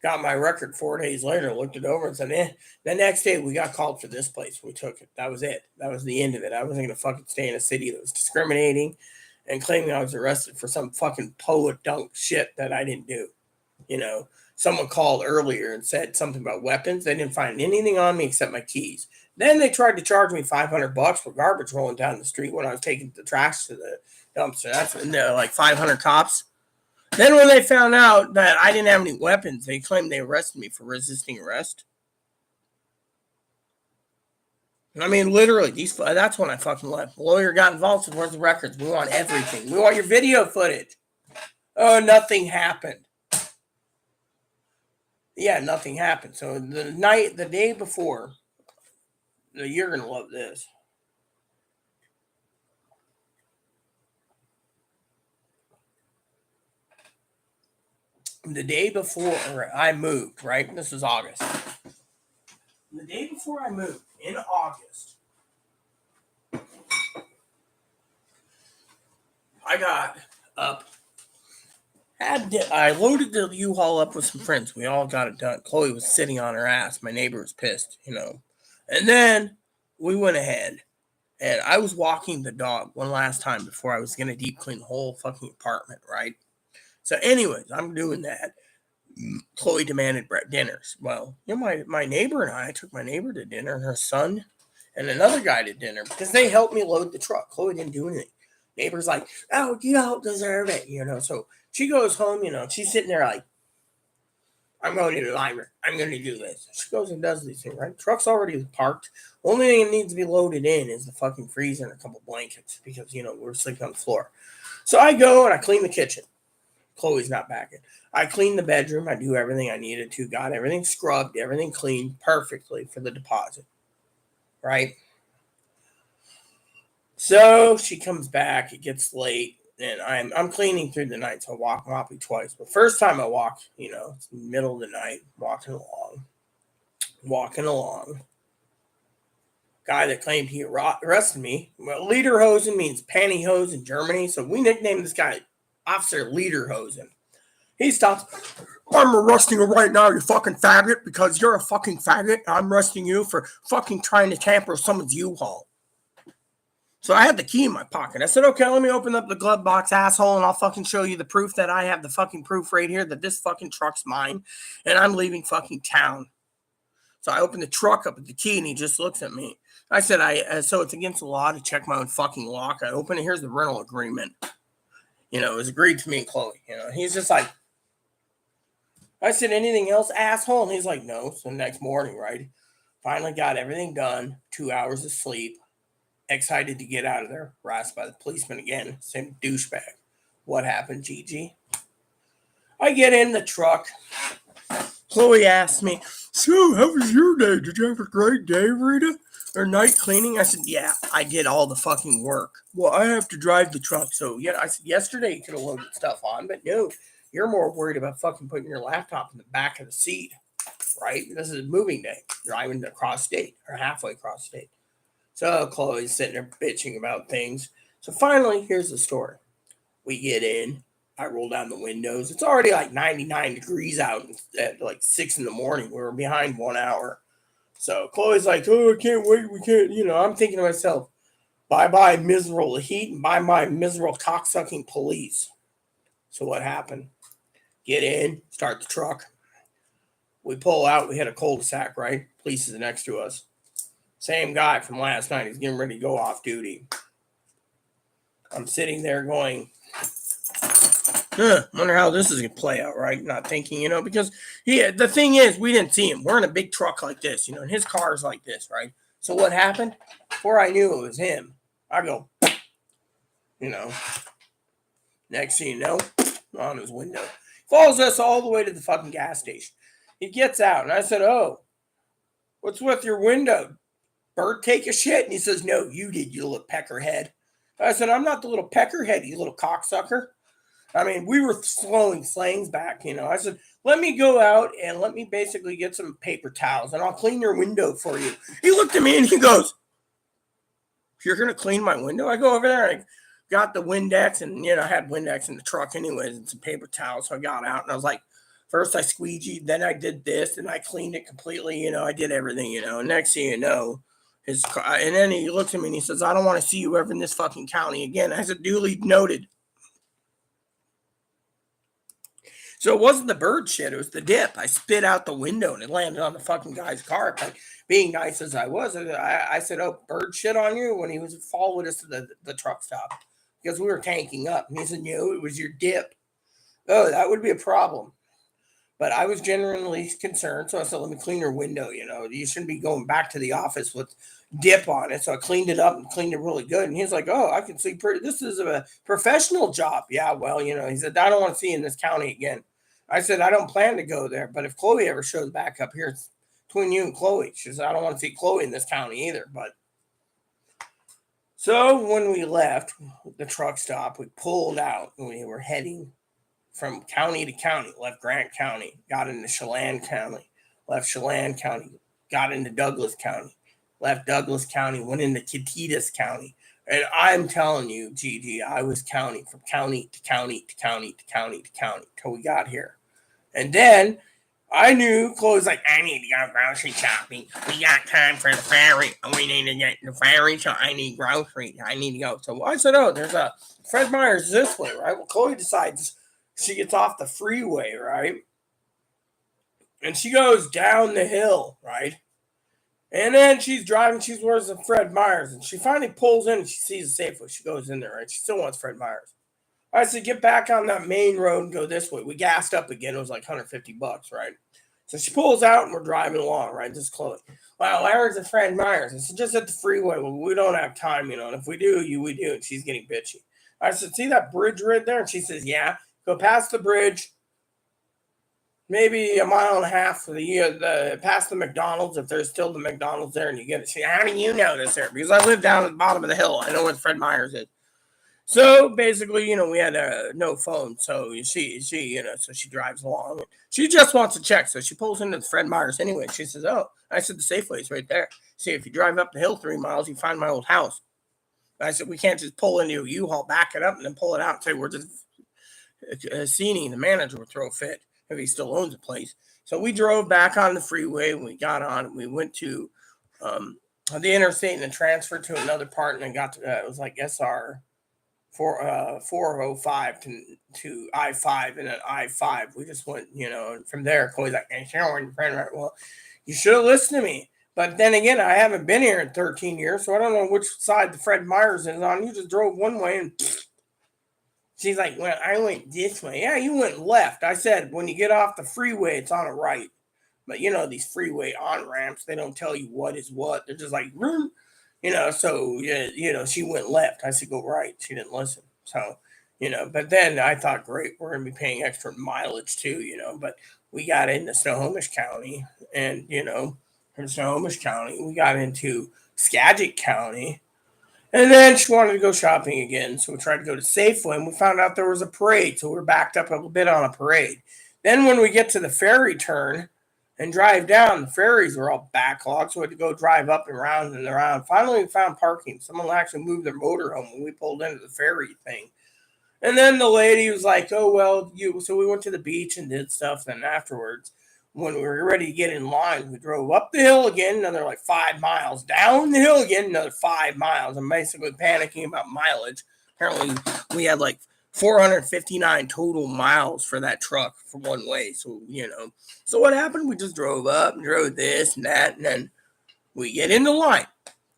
Got my record 4 days later, looked it over and said, The next day we got called for this place. We took it. That was it. That was the end of it. I wasn't going to fucking stay in a city that was discriminating and claiming I was arrested for some fucking poet dunk shit that I didn't do. Someone called earlier and said something about weapons. They didn't find anything on me except my keys. Then they tried to charge me $500 for garbage rolling down the street when I was taking the trash to the dumpster. That's when they're like 500 cops. Then when they found out that I didn't have any weapons, they claimed they arrested me for resisting arrest. I mean, literally, that's when I fucking left. The lawyer got involved with the records. We want everything. We want your video footage. Oh, nothing happened. Yeah, nothing happened. So the day before, you're going to love this. The day before I moved, right? This is August. The day before I moved, in August, I got up I loaded the U-Haul up with some friends. We all got it done. Chloe was sitting on her ass. My neighbor was pissed, And then we went ahead, and I was walking the dog one last time before I was going to deep clean the whole fucking apartment, right? So anyways, I'm doing that. Chloe demanded dinners. Well, my neighbor and I took my neighbor to dinner, and her son and another guy to dinner because they helped me load the truck. Chloe didn't do anything. Neighbor's like, oh, you don't deserve it, So she goes home, she's sitting there like, I'm going to the library. I'm going to do this. She goes and does these things, right? Truck's already parked. Only thing that needs to be loaded in is the fucking freezer and a couple blankets because, we're sleeping on the floor. So I go and I clean the kitchen. Chloe's not back in. I clean the bedroom. I do everything I needed to. Got everything scrubbed, everything cleaned perfectly for the deposit, right? So she comes back. It gets late. And I'm cleaning through the night, so I walk Moppy twice. But first time I walk, it's the middle of the night, walking along. Guy that claimed he arrested me. Well, Lederhosen means pantyhose in Germany, so we nicknamed this guy Officer Lederhosen. He stops. I'm arresting you right now, you fucking faggot, because you're a fucking faggot. I'm arresting you for fucking trying to tamper with someone's U-Haul. So I had the key in my pocket. I said, okay, let me open up the glove box, asshole, and I'll fucking show you the proof that I have the fucking proof right here that this fucking truck's mine, and I'm leaving fucking town. So I opened the truck up with the key, and he just looks at me. I said, so it's against the law to check my own fucking lock. I open it. Here's the rental agreement. It was agreed to me and Chloe. He's just like, I said, anything else, asshole? And he's like, no. So the next morning, right? Finally got everything done. 2 hours of sleep. Excited to get out of there. Harassed by the policeman again. Same douchebag. What happened, Gigi? I get in the truck. Chloe asked me, so how was your day? Did you have a great day, Rita? Or night cleaning? I said, yeah, I did all the fucking work. Well, I have to drive the truck. So, yeah, I said, yesterday you could have loaded stuff on, but no, you're more worried about fucking putting your laptop in the back of the seat, right? This is a moving day. Driving across state or halfway across state. So Chloe's sitting there bitching about things. So finally, here's the story. We get in. I roll down the windows. It's already like 99 degrees out at like 6 in the morning. We were behind 1 hour. So Chloe's like, oh, I can't wait. We can't, I'm thinking to myself, bye-bye miserable heat and bye-bye miserable cocksucking police. So what happened? Get in, start the truck. We pull out. We hit a cul-de-sac, right? Police is next to us. Same guy from last night. He's getting ready to go off duty. I'm sitting there going, wonder how this is going to play out, right? Not thinking, because the thing is, we didn't see him. We're in a big truck like this, and his car is like this, right? So what happened? Before I knew it was him, I go, next thing you know, on his window. Follows us all the way to the fucking gas station. He gets out, and I said, oh, what's with your window? Bird take a shit? And he says, no, you did, you little peckerhead. I said, I'm not the little peckerhead, you little cocksucker. I mean, we were slowing slangs back, I said, let me go out and let me basically get some paper towels and I'll clean your window for you. He looked at me and he goes, you're going to clean my window? I go over there and I got the Windex and, I had Windex in the truck anyways and some paper towels. So I got out and I was like, first I squeegeed, then I did this and I cleaned it completely. I did everything, Next thing you know, his car, and then he looks at me and he says, I don't want to see you ever in this fucking county again. I said, duly noted. So it wasn't the bird shit, it was the dip. I spit out the window and it landed on the fucking guy's car. Like, being nice as I was, I said, oh, bird shit on you when he was following us to the truck stop because we were tanking up. And he said, no, it was your dip. Oh, that would be a problem. But I was genuinely concerned. So I said, let me clean your window. You shouldn't be going back to the office with dip on it. So I cleaned it up and cleaned it really good. And he's like, oh, I can see this is a professional job. Yeah, well, he said, I don't want to see you in this county again. I said, I don't plan to go there. But if Chloe ever shows back up here, it's between you and Chloe. She said, I don't want to see Chloe in this county either. But so when we left the truck stop, we pulled out and we were heading from county to county. Left Grant County, got into Chelan County, left Chelan County, got into Douglas County, left Douglas County, went into Cadiz County, And I'm telling you, Gigi, I was counting from county to county to county to county to county till we got here. And then I knew Chloe's like, I need to go grocery shopping. We got time for the ferry. We need to get the ferry, so I need groceries. I need to go. So I said, oh, there's a Fred Meyer's this way, right? Well, Chloe decides she gets off the freeway, right? And she goes down the hill, right? And then she's driving, she's towards the Fred Meyer's, and she finally pulls in and she sees a Safeway. She goes in there, right? She still wants Fred Meyer's. I said, get back on that main road and go this way. We gassed up again. It was like $150, right? So she pulls out and we're driving along, right? This is Chloe. Wow, where's the Fred Meyer's? It's just at the freeway. Well, we don't have time, and if we do, we do. And she's getting bitchy. I said, see that bridge right there? And she says, yeah. Go past the bridge, maybe a mile and a half for past the McDonald's, if there's still the McDonald's there, and you get it. See, how do you know this there? Because I live down at the bottom of the hill. I know where Fred Meyer's is. So basically, we had no phone. So she, so she drives along. She just wants to check. So she pulls into the Fred Meyer's anyway. She says, oh, I said, the Safeway's right there. See, if you drive up the hill 3 miles, you find my old house. I said, we can't just pull into a U-Haul, back it up, and then pull it out and say, we're just Cini, the manager, would throw a fit if he still owns the place. So we drove back on the freeway, and we got on. We went to the interstate and then transferred to another part, and then got to, it was like SR 405 to I-5, and then I-5. We just went, and from there, Chloe's like, hey, your friend, right? Well, you should have listened to me. But then again, I haven't been here in 13 years, so I don't know which side the Fred Meyer's is on. You just drove one way, and she's like, well, I went this way. Yeah, you went left. I said, when you get off the freeway, it's on the right. But, these freeway on-ramps, they don't tell you what is what. They're just like, vroom. So, she went left. I said, go right. She didn't listen. So, but then I thought, great, we're going to be paying extra mileage too, but we got into Snohomish County, and, from Snohomish County, we got into Skagit County, and then she wanted to go shopping again. So we tried to go to Safeway, and we found out there was a parade. So we were backed up a little bit on a parade. Then when we get to the ferry turn and drive down, the ferries were all backlogged. So we had to go drive up and around and around. Finally, we found parking. Someone actually moved their motorhome when we pulled into the ferry thing. And then the lady was like, oh, well, so we went to the beach and did stuff. Then afterwards, when we were ready to get in line, we drove up the hill again, another like 5 miles, down the hill again, another 5 miles. I'm basically panicking about mileage. Apparently, we had like 459 total miles for that truck for one way. So, So what happened? We just drove up and drove this and that, and then we get in the line.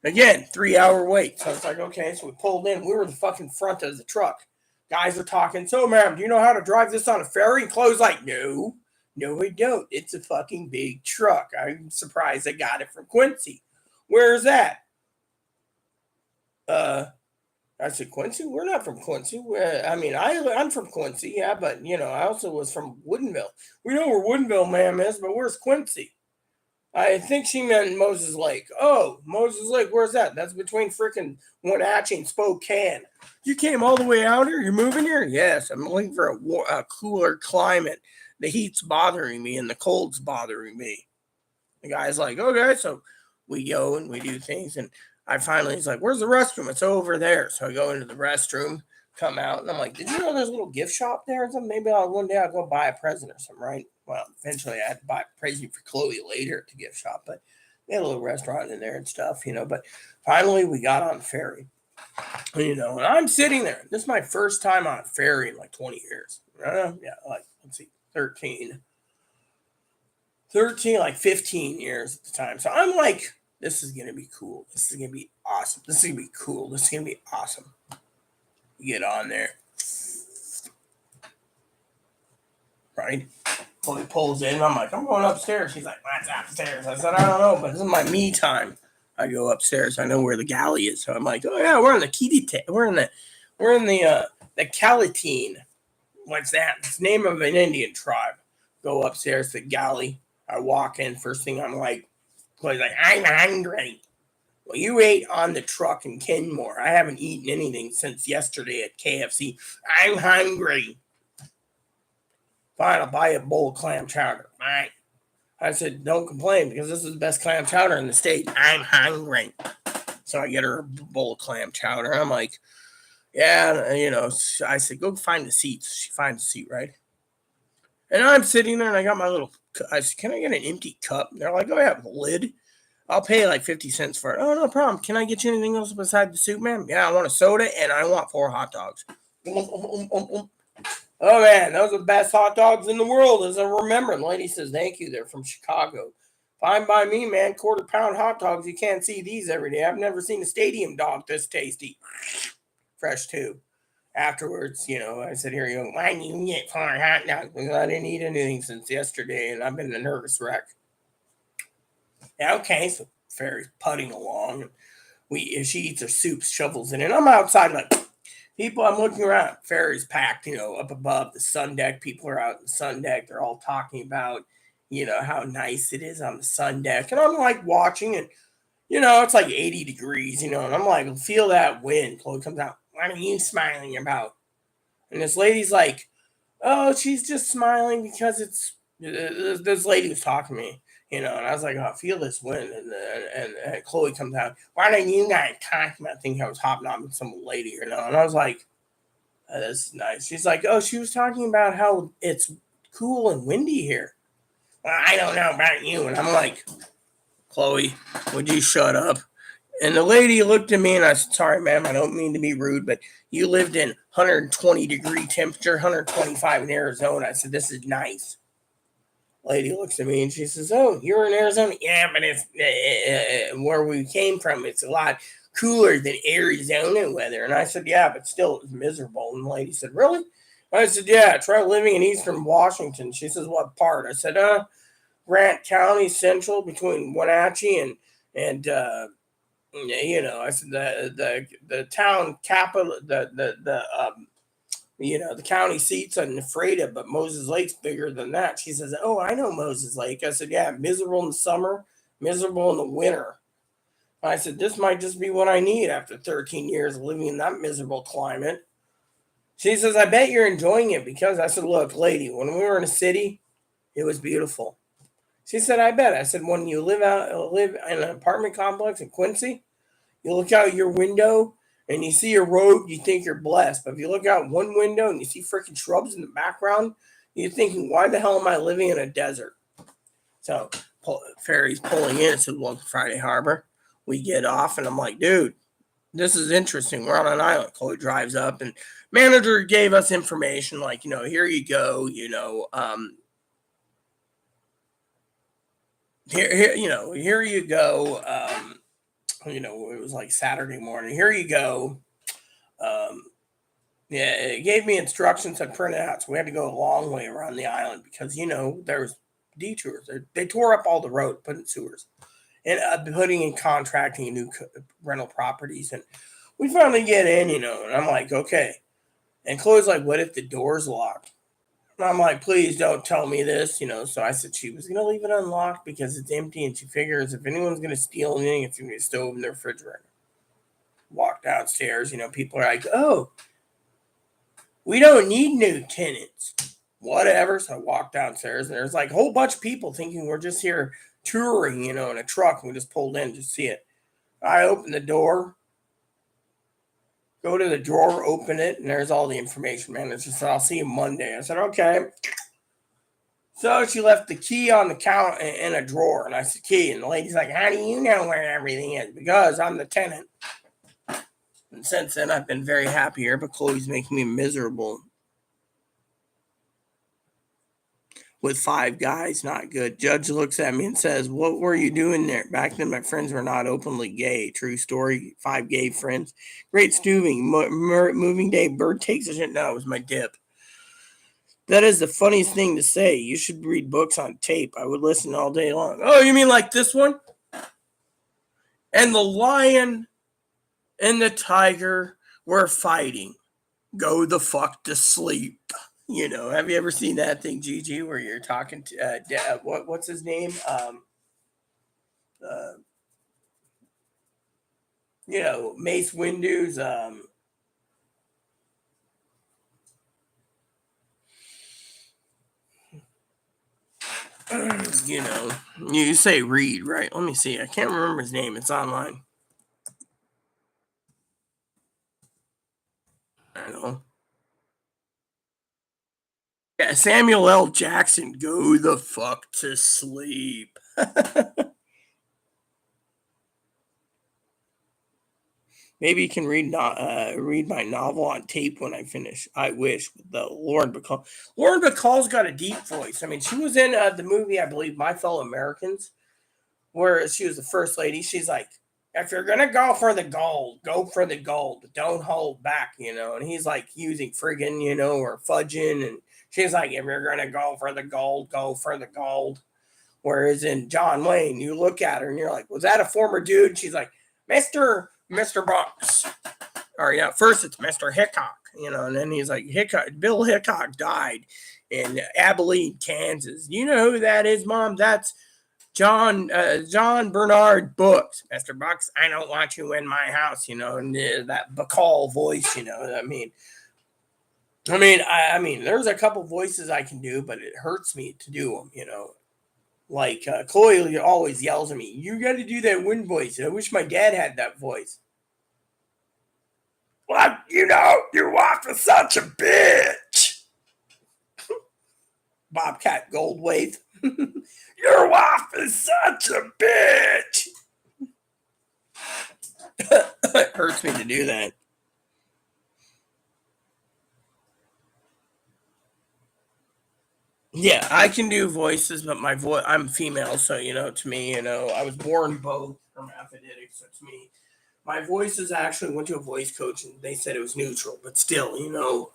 Again, 3-hour wait. So it's like, okay, so we pulled in. We were in the fucking front of the truck. Guys are talking, so, ma'am, do you know how to drive this on a ferry? And Chloe's like, no, we don't. It's a fucking big truck. I'm surprised I got it from Quincy. Where's that? I said, Quincy? We're not from Quincy. I'm from Quincy, yeah, but, I also was from Woodinville. We know where Woodinville, ma'am, is, but where's Quincy? I think she meant Moses Lake. Oh, Moses Lake, where's that? That's between freaking Wenatchee and Spokane. You came all the way out here? You're moving here? Yes, I'm looking for a cooler climate. The heat's bothering me and the cold's bothering me. The guy's like, okay, so we go and we do things. And he's like, where's the restroom? It's over there. So I go into the restroom, come out, and I'm like, did you know there's a little gift shop there or something? Maybe one day I'll go buy a present or something, right? Well, eventually I had to buy a present for Chloe later at the gift shop, but they had a little restaurant in there and stuff, But finally we got on the ferry, and I'm sitting there. This is my first time on a ferry in like 20 years. Let's see, 13, like 15 years at the time. So I'm like, this is going to be cool. This is going to be awesome. This is going to be cool. This is going to be awesome. You get on there. Right? Well, he pulls in. I'm like, I'm going upstairs. She's like, what's upstairs? I said, I don't know, but this is my me time. I go upstairs. I know where the galley is. So I'm like, oh yeah, we're in the We're in the Calitine. What's that? It's the name of an Indian tribe. Go upstairs to the galley. I walk in. First thing I'm like, Chloe's like, I'm hungry. Well, you ate on the truck in Kenmore. I haven't eaten anything since yesterday at KFC. I'm hungry. Fine, I'll buy you a bowl of clam chowder. Fine. I said, don't complain because this is the best clam chowder in the state. I'm hungry. So I get her a bowl of clam chowder. I'm like, yeah, I said, go find the seats. She finds a seat, right? And I'm sitting there and I got my little, I said, can I get an empty cup? They're like, oh, yeah, with a lid. I'll pay like 50 cents for it. Oh, no problem. Can I get you anything else besides the soup, ma'am? Yeah, I want a soda and I want 4 hot dogs. Oh, man, those are the best hot dogs in the world, as I remember. The lady says, thank you. They're from Chicago. Fine by me, man. Quarter-pound hot dogs. You can't see these every day. I've never seen a stadium dog this tasty. Fresh, too. Afterwards, I said, here you go. Why didn't you get 4 hot dogs? Because I didn't eat anything since yesterday, and I've been a nervous wreck. Yeah, okay, so Fairy's putting along. She eats her soup, shovels it in. I'm outside like, people, I'm looking around. Fairy's packed, up above the sun deck. People are out in the sun deck. They're all talking about, how nice it is on the sun deck. And I'm like watching and, it's like 80 degrees, and I'm like, feel that wind. Chloe comes out. What are you smiling about? And this lady's like, oh, she's just smiling because it's, this lady was talking to me, and I was like, oh, feel this wind. And Chloe comes out. Why don't you guys talk about? I think I was hobnobbing some lady, and I was like, oh, this is nice. She's like, oh, she was talking about how it's cool and windy here. Well, I don't know about you. And I'm like, Chloe, would you shut up? And the lady looked at me and I said, sorry, ma'am, I don't mean to be rude, but you lived in 120-degree temperature, 125 in Arizona. I said, this is nice. Lady looks at me and she says, oh, you're in Arizona? Yeah, but it's where we came from. It's a lot cooler than Arizona weather. And I said, yeah, but still, it was miserable. And the lady said, really? I said, yeah, try living in Eastern Washington. She says, what part? I said, Grant County Central between Wenatchee and I said the town capital, the county seats on Ephrata, but Moses Lake's bigger than that. She says, oh, I know Moses Lake. I said, yeah, miserable in the summer, miserable in the winter. I said, this might just be what I need after 13 years of living in that miserable climate. She says, I bet you're enjoying it because I said, look, lady, when we were in a city, it was beautiful. She said, I bet. I said, when you live in an apartment complex in Quincy, you look out your window and you see a road, you think you're blessed. But if you look out one window and you see freaking shrubs in the background, you're thinking, why the hell am I living in a desert? So Ferry's pulling in. It said, welcome to Friday Harbor. We get off and I'm like, dude, this is interesting. We're on an island. Chloe drives up and manager gave us information like, here you go, here you go. It was like Saturday morning. Here you go. It gave me instructions to print it out. So we had to go a long way around the island because, there was detours. They tore up all the road, put in sewers, and putting in contracting new rental properties. And we finally get in, and I'm like, okay. And Chloe's like, what if the door's locked? And I'm like, please don't tell me this, So I said she was going to leave it unlocked because it's empty. And she figures if anyone's going to steal anything, it's going to be a stove in the refrigerator. Walk downstairs, people are like, oh, we don't need new tenants. Whatever. So I walk downstairs and there's like a whole bunch of people thinking we're just here touring, in a truck. And we just pulled in to see it. I open the door, go to the drawer, open it, and there's all the information, man. It's just, I'll see you Monday. I said, okay. So she left the key on the counter in a drawer, and I said, key. And the lady's like, how do you know where everything is? Because I'm the tenant. And since then, I've been very happy here, but Chloe's making me miserable. With 5 guys, not good. Judge looks at me and says, what were you doing there? Back then, my friends were not openly gay. True story. 5 gay friends. Great stewing. Moving day. Bird takes a shit. No, it was my dip. That is the funniest thing to say. You should read books on tape. I would listen all day long. Oh, you mean like this one? And the lion and the tiger were fighting. Go the fuck to sleep. Have you ever seen that thing, Gigi, where you're talking to what's his name? Mace Windu's. You say Reed, right? Let me see. I can't remember his name. It's online. I know. Yeah, Samuel L. Jackson, go the fuck to sleep. Maybe you can read my novel on tape when I finish. I wish. With the Lauren Bacall. Lauren Bacall's got a deep voice. I mean, she was in the movie, I believe, My Fellow Americans, where she was the first lady. She's like, if you're gonna go for the gold, go for the gold. Don't hold back, And he's like using friggin', or fudging, and she's like, if you're gonna go for the gold, go for the gold. Whereas in John Wayne, you look at her and you're like, was that a former dude? And she's like, Mr. Brooks. Or yeah, first it's Mr. Hickok, and then he's like, Bill Hickok died in Abilene, Kansas. You know who that is, Mom? That's John Bernard Brooks. Mr. Brooks, I don't want you in my house, and that Bacall voice, I mean, there's a couple voices I can do, but it hurts me to do them. Like Chloe always yells at me, "You got to do that wind voice." I wish my dad had that voice. Well, your wife is such a bitch. Bobcat Goldthwait. Your wife is such a bitch. It hurts me to do that. Yeah, I can do voices, but my voice, I'm female, so to me, I was born both hermaphroditic, so to me, my voice is actually went to a voice coach and they said it was neutral, but still,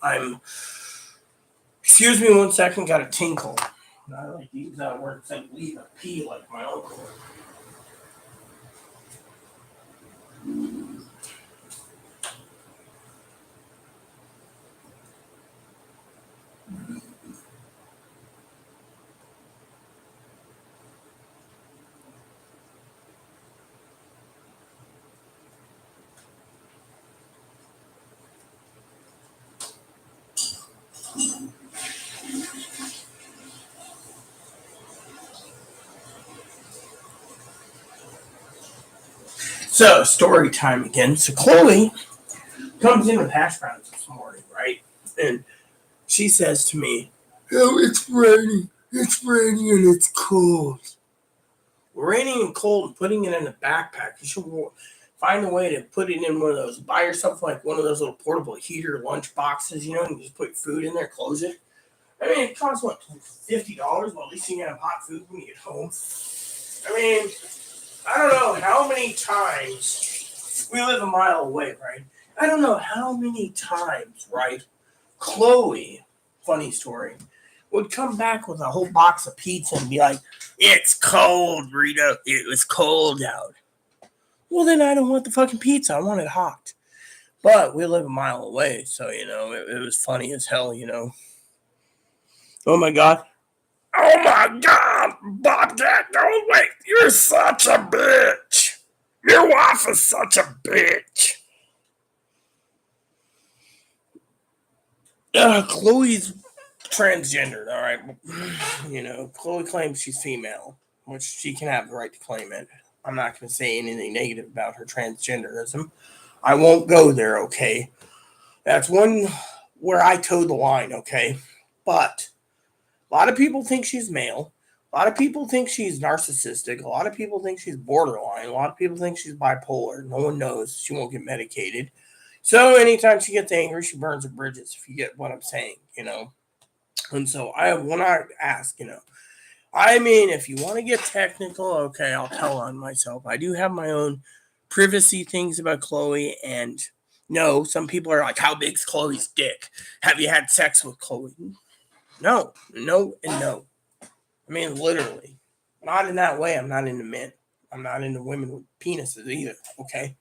I'm. Excuse me 1 second, got a tinkle. I like to use that word instead of leave a pee like my uncle. So, story time again. So, Chloe comes in with hash browns this morning, right? And she says to me, "Oh, it's raining. It's raining and it's cold." Raining and cold and putting it in a backpack. You should find a way to put it in one of those. Buy yourself like one of those little portable heater lunch boxes, and you just put food in there, close it. I mean, it costs what, $50? Well, at least you can have hot food when you get home. I mean, I don't know how many times we live a mile away, right? I don't know how many times, right? Chloe, funny story, would come back with a whole box of pizza and be like, "It's cold, Rita. It was cold out." Well, then I don't want the fucking pizza. I want it hot. But we live a mile away, so, it was funny as hell. Oh my God. Oh my God, Bobcat Goldthwait, you're such a bitch. Your wife is such a bitch. Chloe's transgendered, all right. Chloe claims she's female, which she can have the right to claim it. I'm not going to say anything negative about her transgenderism. I won't go there, okay? That's one where I toe the line, okay? But a lot of people think she's male. A lot of people think she's narcissistic. A lot of people think she's borderline. A lot of people think she's bipolar. No one knows. She won't get medicated. So anytime she gets angry, she burns her bridges, if you get what I'm saying. And so I want to ask. I mean, if you want to get technical, okay, I'll tell on myself. I do have my own privacy things about Chloe, and no, some people are like, how big's Chloe's dick? Have you had sex with Chloe? No, no, and no. I mean, literally. Not in that way. I'm not into men. I'm not into women with penises either, okay?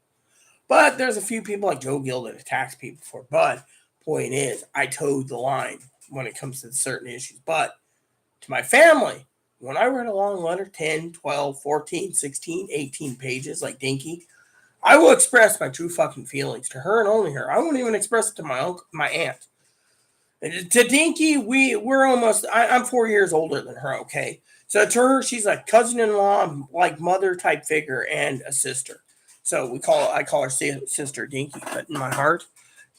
But there's a few people like Joe Gill that attacks people for. But point is, I towed the line when it comes to certain issues. But to my family, when I write a long letter, 10, 12, 14, 16, 18 pages like Dinky, I will express my true fucking feelings to her and only her. I won't even express it to my uncle, my aunt. To Dinky, we're almost. I'm 4 years older than her. Okay, so to her, she's like cousin-in-law, like mother type figure, and a sister. So I call her sister Dinky. But in my heart,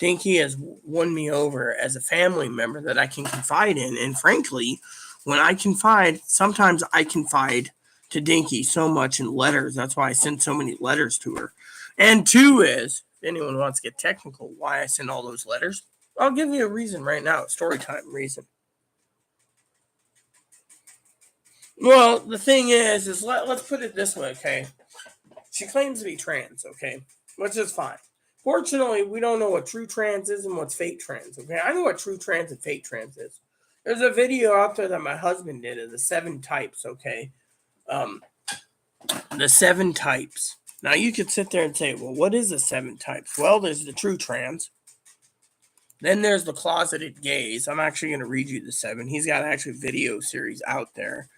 Dinky has won me over as a family member that I can confide in. And frankly, when I confide, sometimes I confide to Dinky so much in letters. That's why I send so many letters to her. And two is, if anyone wants to get technical, why I send all those letters, I'll give you a reason right now, a story time reason. Well, the thing is let's put it this way, okay? She claims to be trans, okay? Which is fine. Fortunately, we don't know what true trans is and what's fake trans, okay? I know what true trans and fake trans is. There's a video out there that my husband did of the 7 types, okay? The 7 types. Now, you could sit there and say, well, what is the 7 types? Well, there's the true trans. Then there's the closeted gays. I'm actually going to read you the 7. He's got actually a video series out there,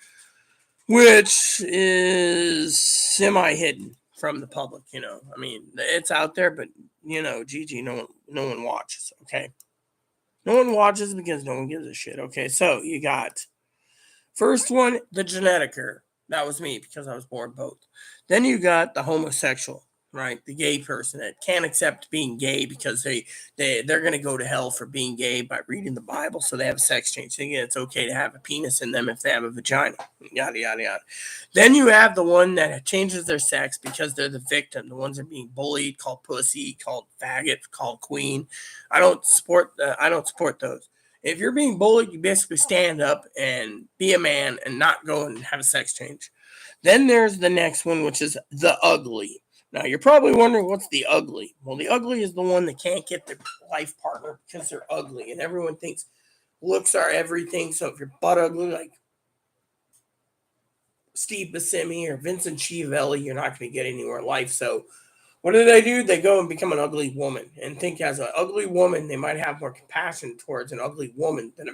which is semi-hidden from the public, I mean, it's out there, but, GG, no one watches, okay? No one watches because no one gives a shit, okay? So, you got, first one, the geneticer. That was me because I was born both. Then you got the homosexual, right? The gay person that can't accept being gay because they're going to go to hell for being gay by reading the Bible, so they have a sex change. Thinking it's okay to have a penis in them if they have a vagina, yada, yada, yada. Then you have the one that changes their sex because they're the victim. The ones that are being bullied, called pussy, called faggot, called queen. I don't support those. If you're being bullied, you basically stand up and be a man and not go and have a sex change. Then there's the next one, which is the ugly. Now, you're probably wondering, what's the ugly? Well, the ugly is the one that can't get their life partner because they're ugly. And everyone thinks looks are everything. So if you're butt ugly, like Steve Buscemi or Vincent Schiavelli, you're not going to get anywhere in life. So what do? They go and become an ugly woman and think as an ugly woman, they might have more compassion towards an ugly woman than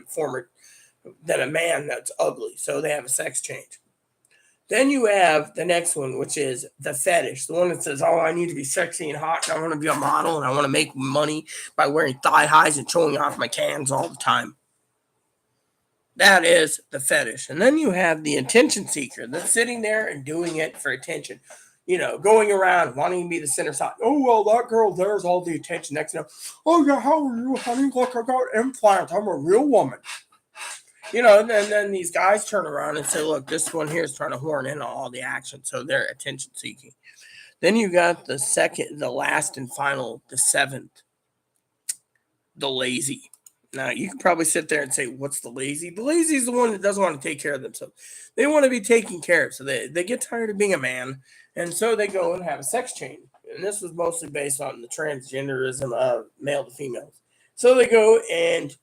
a man that's ugly. So they have a sex change. Then you have the next one, which is the fetish. The one that says, oh, I need to be sexy and hot. And I want to be a model and I want to make money by wearing thigh highs and showing off my cans all the time. That is the fetish. And then you have the attention seeker that's sitting there and doing it for attention. Going around wanting to be the center side. Oh, well, that girl there's all the attention. Next thing oh, yeah, how are you, honey? Look, I got implants. I'm a real woman. And then these guys turn around and say, look, this one here is trying to horn in on all the action. So they're attention seeking. Then you got the last and final, the 7th, the lazy. Now, you can probably sit there and say, what's the lazy? The lazy is the one that doesn't want to take care of themselves. They want to be taken care of. So they get tired of being a man. And so they go and have a sex change. And this was mostly based on the transgenderism of male to females. So they go and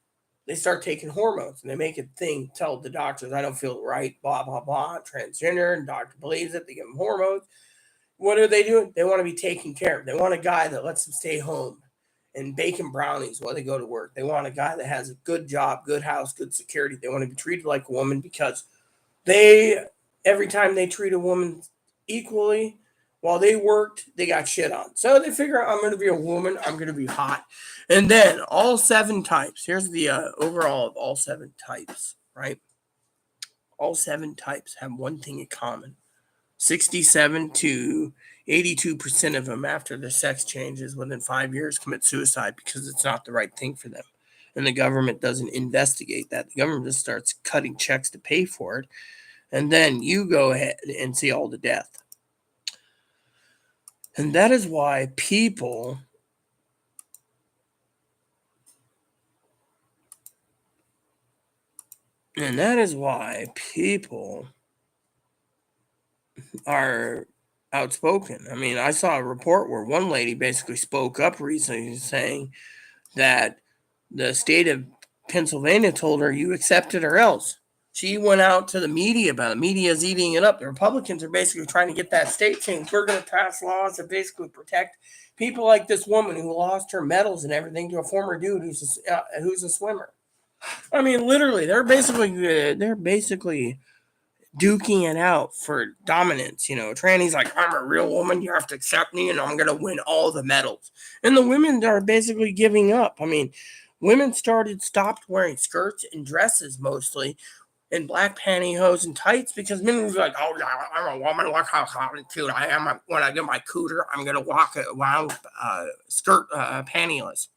they start taking hormones. And they make a thing, tell the doctors, I don't feel right, blah, blah, blah, transgender. And doctor believes it. They give them hormones. What are they doing? They want to be taken care of. They want a guy that lets them stay home and baking brownies while they go to work. They want a guy that has a good job, good house, good security. They want to be treated like a woman because every time they treat a woman equally, while they worked, they got shit on. So they figure I'm going to be a woman. I'm going to be hot. And then all 7 types. Here's the overall of all 7 types, right? All 7 types have one thing in common. 67 to 82% of them after their sex changes within 5 years commit suicide because it's not the right thing for them. And the government doesn't investigate that. The government just starts cutting checks to pay for it. And then you go ahead and see all the death. And that is why people are outspoken. I mean, I saw a report where one lady basically spoke up recently saying that the state of Pennsylvania told her, you accept it or else. She went out to the media about it. Media is eating it up. The Republicans are basically trying to get that state changed. We're going to pass laws that basically protect people like this woman who lost her medals and everything to a former dude who's a swimmer. I mean, literally, they're basically duking it out for dominance. Tranny's like, I'm a real woman. You have to accept me, and I'm going to win all the medals. And the women are basically giving up. I mean, women stopped wearing skirts and dresses mostly, and black pantyhose and tights because men was like, oh, yeah, I'm a woman. Look how hot and cute I am. When I get my cooter, I'm going to walk around skirt pantyless.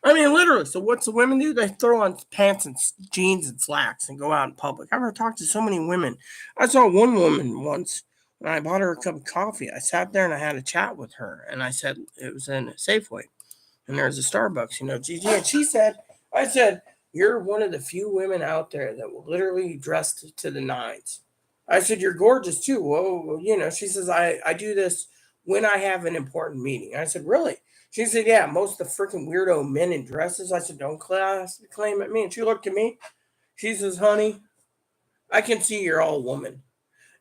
I mean, literally. So what's the women do? They throw on pants and jeans and slacks and go out in public. I've ever talked to so many women. I saw one woman once when I bought her a cup of coffee. I sat there and I had a chat with her, and I said it was in a Safeway, and there's a Starbucks, Gigi, and she said, I said, you're one of the few women out there that will literally dress to the nines. I said, you're gorgeous too. Whoa, she says, I do this when I have an important meeting. I said, really? She said, yeah, most of the freaking weirdo men in dresses. I said, don't claim at me. And she looked at me. She says, honey, I can see you're all woman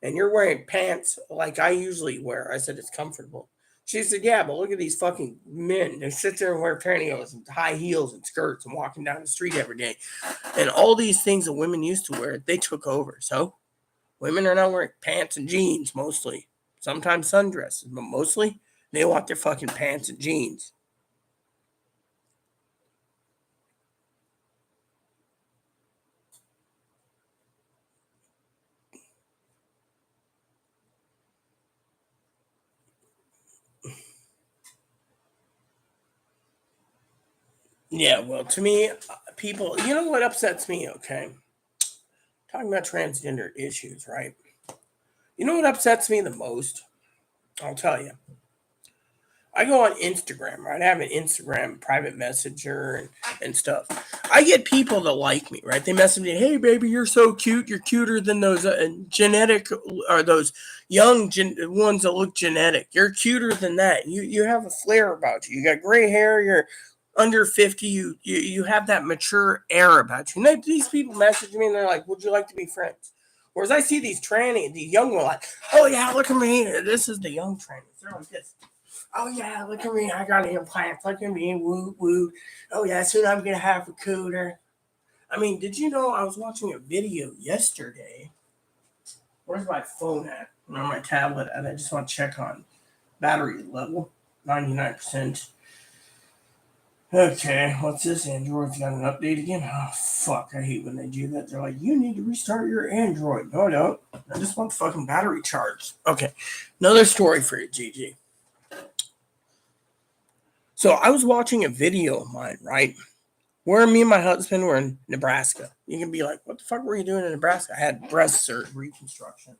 and you're wearing pants like I usually wear. I said, it's comfortable. She said, yeah, but look at these fucking men. They sit there and wear pantyhose and high heels and skirts and walking down the street every day. And all these things that women used to wear, they took over. So women are now wearing pants and jeans mostly. Sometimes sundresses, but mostly they want their fucking pants and jeans. Yeah, well, to me, people, you know what upsets me, okay? Talking about transgender issues, right? You know what upsets me the most? I'll tell you. I go on Instagram, right? I have an Instagram private messenger and stuff. I get people that like me, right? They message me, hey, baby, you're so cute. You're cuter than those genetic or those young ones that look genetic. You're cuter than that. You have a flair about you. You got gray hair. You're under 50. You have that mature air about you. And these people message me and they're like, would you like to be friends? Whereas I see these young ones like, oh, yeah, look at me. This is the young trannies. They're like this. Oh yeah, look at me, I got implants. Look at me, woo woo. Oh yeah, soon I'm gonna have a cooter. I mean, did you know I was watching a video yesterday? Where's my phone at? On my tablet, and I just want to check on battery level, 99%. Okay, what's this? Android's got an update again? Oh fuck, I hate when they do that. They're like, you need to restart your Android. No, I don't. I just want the fucking battery charged. Okay, another story for you, Gigi. So I was watching a video of mine, right? Where me and my husband were in Nebraska. You can be like, what the fuck were you doing in Nebraska? I had breast reconstruction.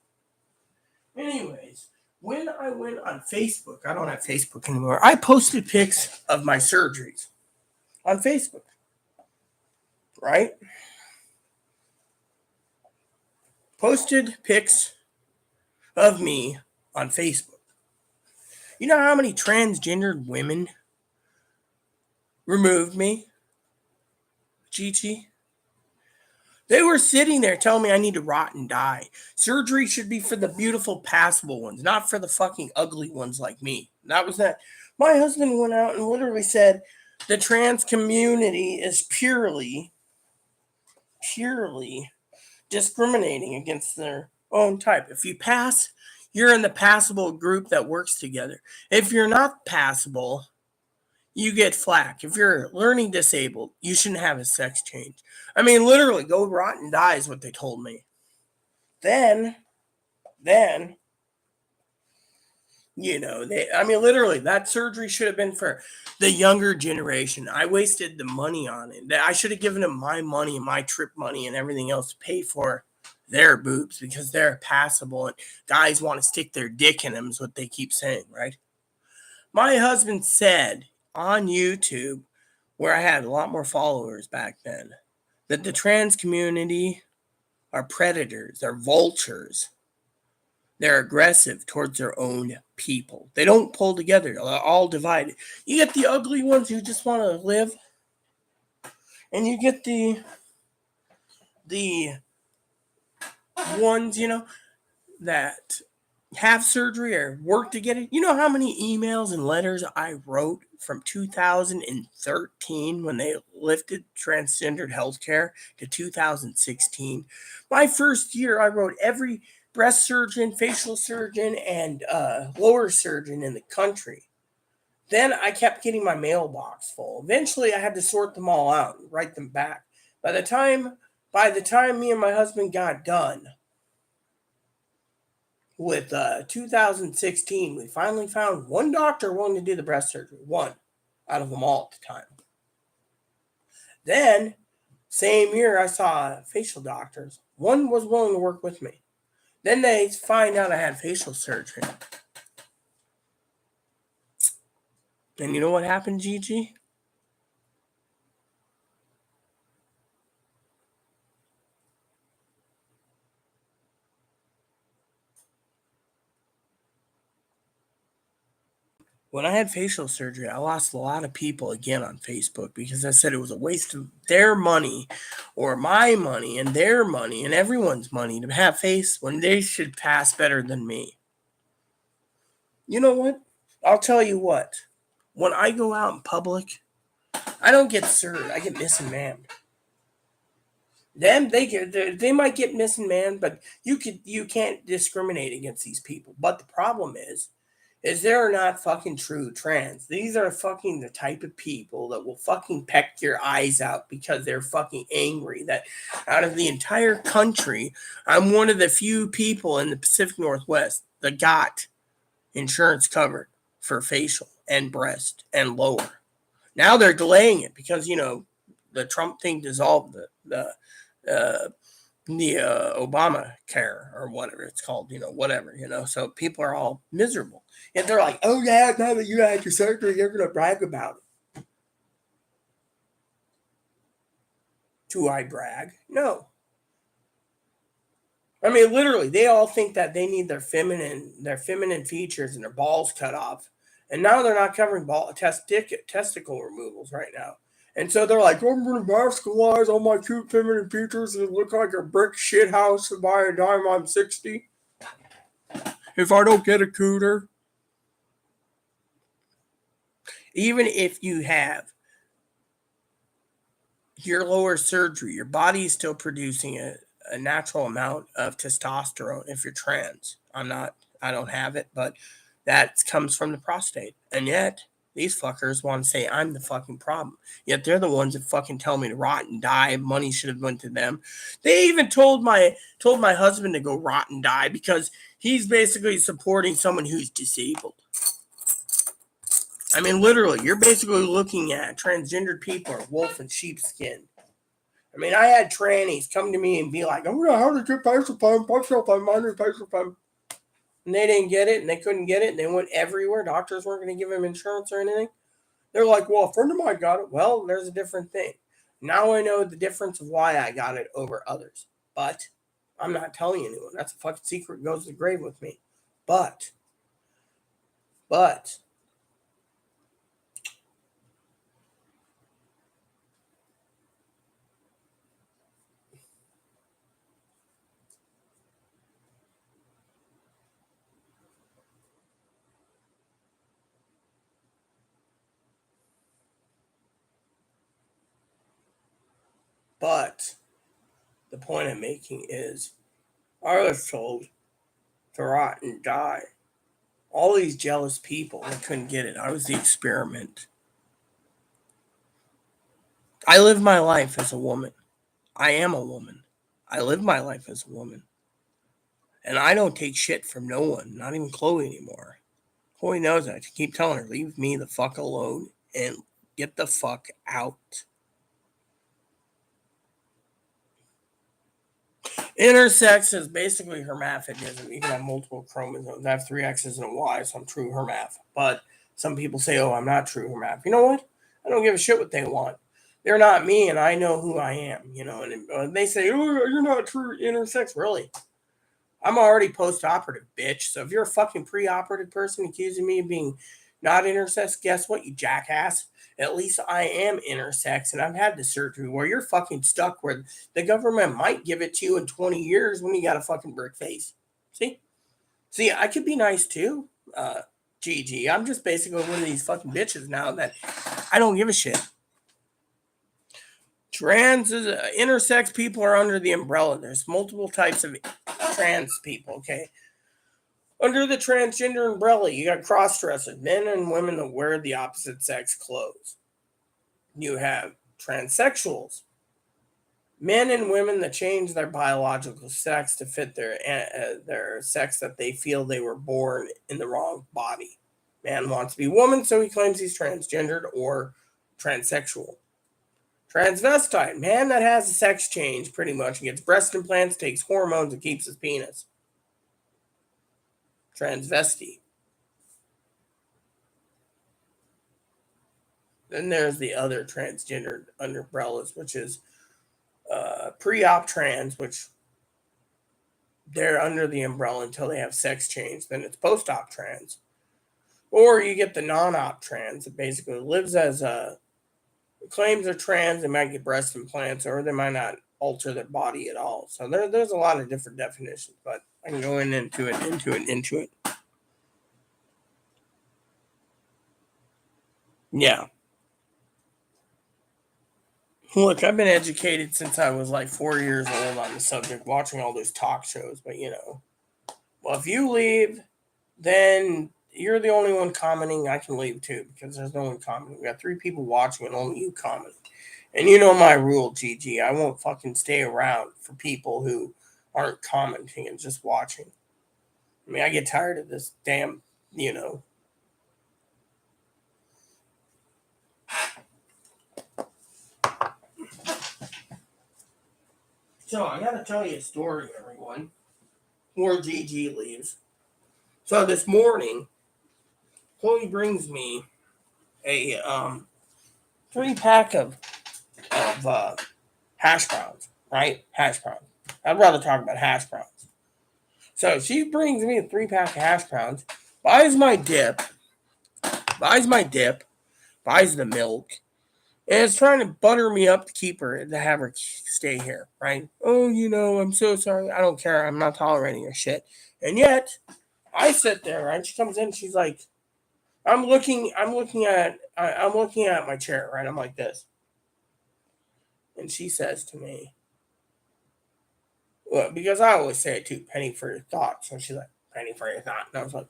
Anyways, when I went on Facebook, I don't have Facebook anymore. I posted pics of my surgeries on Facebook, right? Posted pics of me on Facebook. You know how many transgendered women removed me? Gigi? They were sitting there telling me I need to rot and die. Surgery should be for the beautiful, passable ones, not for the fucking ugly ones like me. That was that. My husband went out and literally said the trans community is purely discriminating against their own type. If you pass, you're in the passable group that works together. If you're not passable, you get flack. If you're learning disabled, you shouldn't have a sex change. I mean, literally, go rot and die is what they told me. Then, literally, that surgery should have been for the younger generation. I wasted the money on it. I should have given them my money, my trip money, and everything else to pay for their boobs because they're passable and guys want to stick their dick in them is what they keep saying, right? My husband said on YouTube, where I had a lot more followers back then, that the trans community are predators, they're vultures. They're aggressive towards their own people. They don't pull together. They're all divided. You get the ugly ones who just want to live, and you get the ones, that have surgery or work to get it. You know how many emails and letters I wrote from 2013 when they lifted transgendered healthcare to 2016? My first year, I wrote every breast surgeon, facial surgeon, and lower surgeon in the country. Then I kept getting my mailbox full. Eventually, I had to sort them all out and write them back. By the time me and my husband got done with 2016, we finally found one doctor willing to do the breast surgery. One out of them all at the time. Then, same year, I saw facial doctors. One was willing to work with me. Then they find out I had facial surgery. And you know what happened, Gigi? When I had facial surgery, I lost a lot of people again on Facebook because I said it was a waste of their money or my money and their money and everyone's money to have face when they should pass better than me. You know what? I'll tell you what. When I go out in public, I don't get served. I get missing man. Them they might get missing man, but you can't discriminate against these people. But the problem is they're not fucking true trans. These are fucking the type of people that will fucking peck your eyes out because they're fucking angry that out of the entire country, I'm one of the few people in the Pacific Northwest that got insurance covered for facial and breast and lower. Now they're delaying it because, the Trump thing dissolved Obama care or whatever it's called, whatever, so people are all miserable. Yet they're like, oh yeah, now that you had your surgery, you're going to brag about it. Do I brag? No. I mean, literally, they all think that they need their feminine features and their balls cut off. And now they're not covering testicle removals right now. And so they're like, I'm going to masculinize all my cute feminine features and look like a brick shit house by a time I'm 60. If I don't get a cooter. Even if you have your lower surgery, your body is still producing a natural amount of testosterone if you're trans. I don't have it, but that comes from the prostate. And yet, these fuckers want to say I'm the fucking problem. Yet they're the ones that fucking tell me to rot and die. Money should have went to them. They even told my husband to go rot and die because he's basically supporting someone who's disabled. I mean, literally, you're basically looking at transgendered people are wolf in sheepskin. I mean, I had trannies come to me and be like, "Oh, how did you facial pump, I need facial pump." And they didn't get it, and they couldn't get it, and they went everywhere. Doctors weren't going to give them insurance or anything. They're like, well, a friend of mine got it. Well, there's a different thing. Now I know the difference of why I got it over others. But I'm not telling anyone. That's a fucking secret. It goes to the grave with me. But, but, but, the point I'm making is I was told to rot and die. All these jealous people that couldn't get it. I was the experiment. I live my life as a woman. I am a woman. I live my life as a woman. And I don't take shit from no one, not even Chloe anymore. Chloe knows that. I keep telling her, leave me the fuck alone and get the fuck out. Intersex is basically hermaphroditism. You can have multiple chromosomes. I have 3 X's and a Y, so I'm true hermaph. But some people say, oh, I'm not true hermaph. You know what? I don't give a shit what they want. They're not me, and I know who I am. And they say, oh, you're not true intersex. Really? I'm already post-operative, bitch. So if you're a fucking pre-operative person accusing me of being not intersex, guess what, you jackass? At least I am intersex, and I've had the surgery where you're fucking stuck where the government might give it to you in 20 years when you got a fucking brick face. See, I could be nice too, GG. I'm just basically one of these fucking bitches now that I don't give a shit. Intersex people are under the umbrella. There's multiple types of trans people, okay? Under the transgender umbrella, you got cross-dressers, men and women that wear the opposite sex clothes. You have transsexuals, men and women that change their biological sex to fit their sex that they feel they were born in the wrong body. Man wants to be woman, so he claims he's transgendered or transsexual. Transvestite, man that has a sex change pretty much and gets breast implants, takes hormones, and keeps his penis. Transvestite. Then there's the other transgender umbrellas, which is pre-op trans, which they're under the umbrella until they have sex change. Then it's post-op trans. Or you get the non-op trans that basically lives as claims they're trans, they might get breast implants, or they might not alter their body at all. So there's a lot of different definitions, but I can go into it. Yeah. Look, I've been educated since I was like 4 years old on the subject, watching all those talk shows. But well, if you leave, then you're the only one commenting. I can leave too because there's no one commenting. We got 3 people watching and only you commenting. And you know my rule, GG. I won't fucking stay around for people who aren't commenting and just watching. I mean, I get tired of this damn. So I gotta tell you a story, everyone. Before GG leaves. So this morning, Chloe brings me a 3-pack of hash browns, right? Hash browns. I'd rather talk about hash browns. So she brings me a 3-pack of hash browns, buys my dip, buys the milk, and is trying to butter me up to keep her, to have her stay here, right? Oh, I'm so sorry. I don't care. I'm not tolerating your shit. And yet, I sit there, right? She comes in, she's like, I'm looking at my chair, right? I'm like this. And she says to me, well, because I always say it too, penny for your thought. So she's like, penny for your thought. And I was like,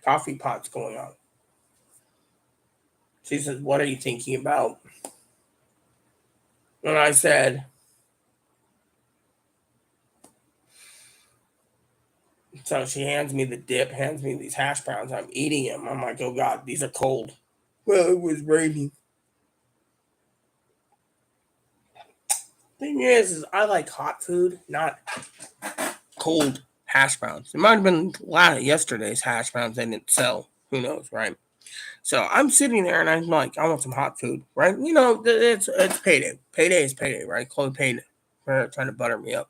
coffee pot's going on. She says, what are you thinking about? And I said, so she hands me the dip, hands me these hash browns. I'm eating them. I'm like, oh God, these are cold. Well, it was raining. Thing is I like hot food, not cold hash browns. It might have been a lot of yesterday's hash browns they didn't sell. Who knows, right? So I'm sitting there and I'm like, I want some hot food, right? It's payday. Payday is payday, right? Chloe paid for trying to butter me up.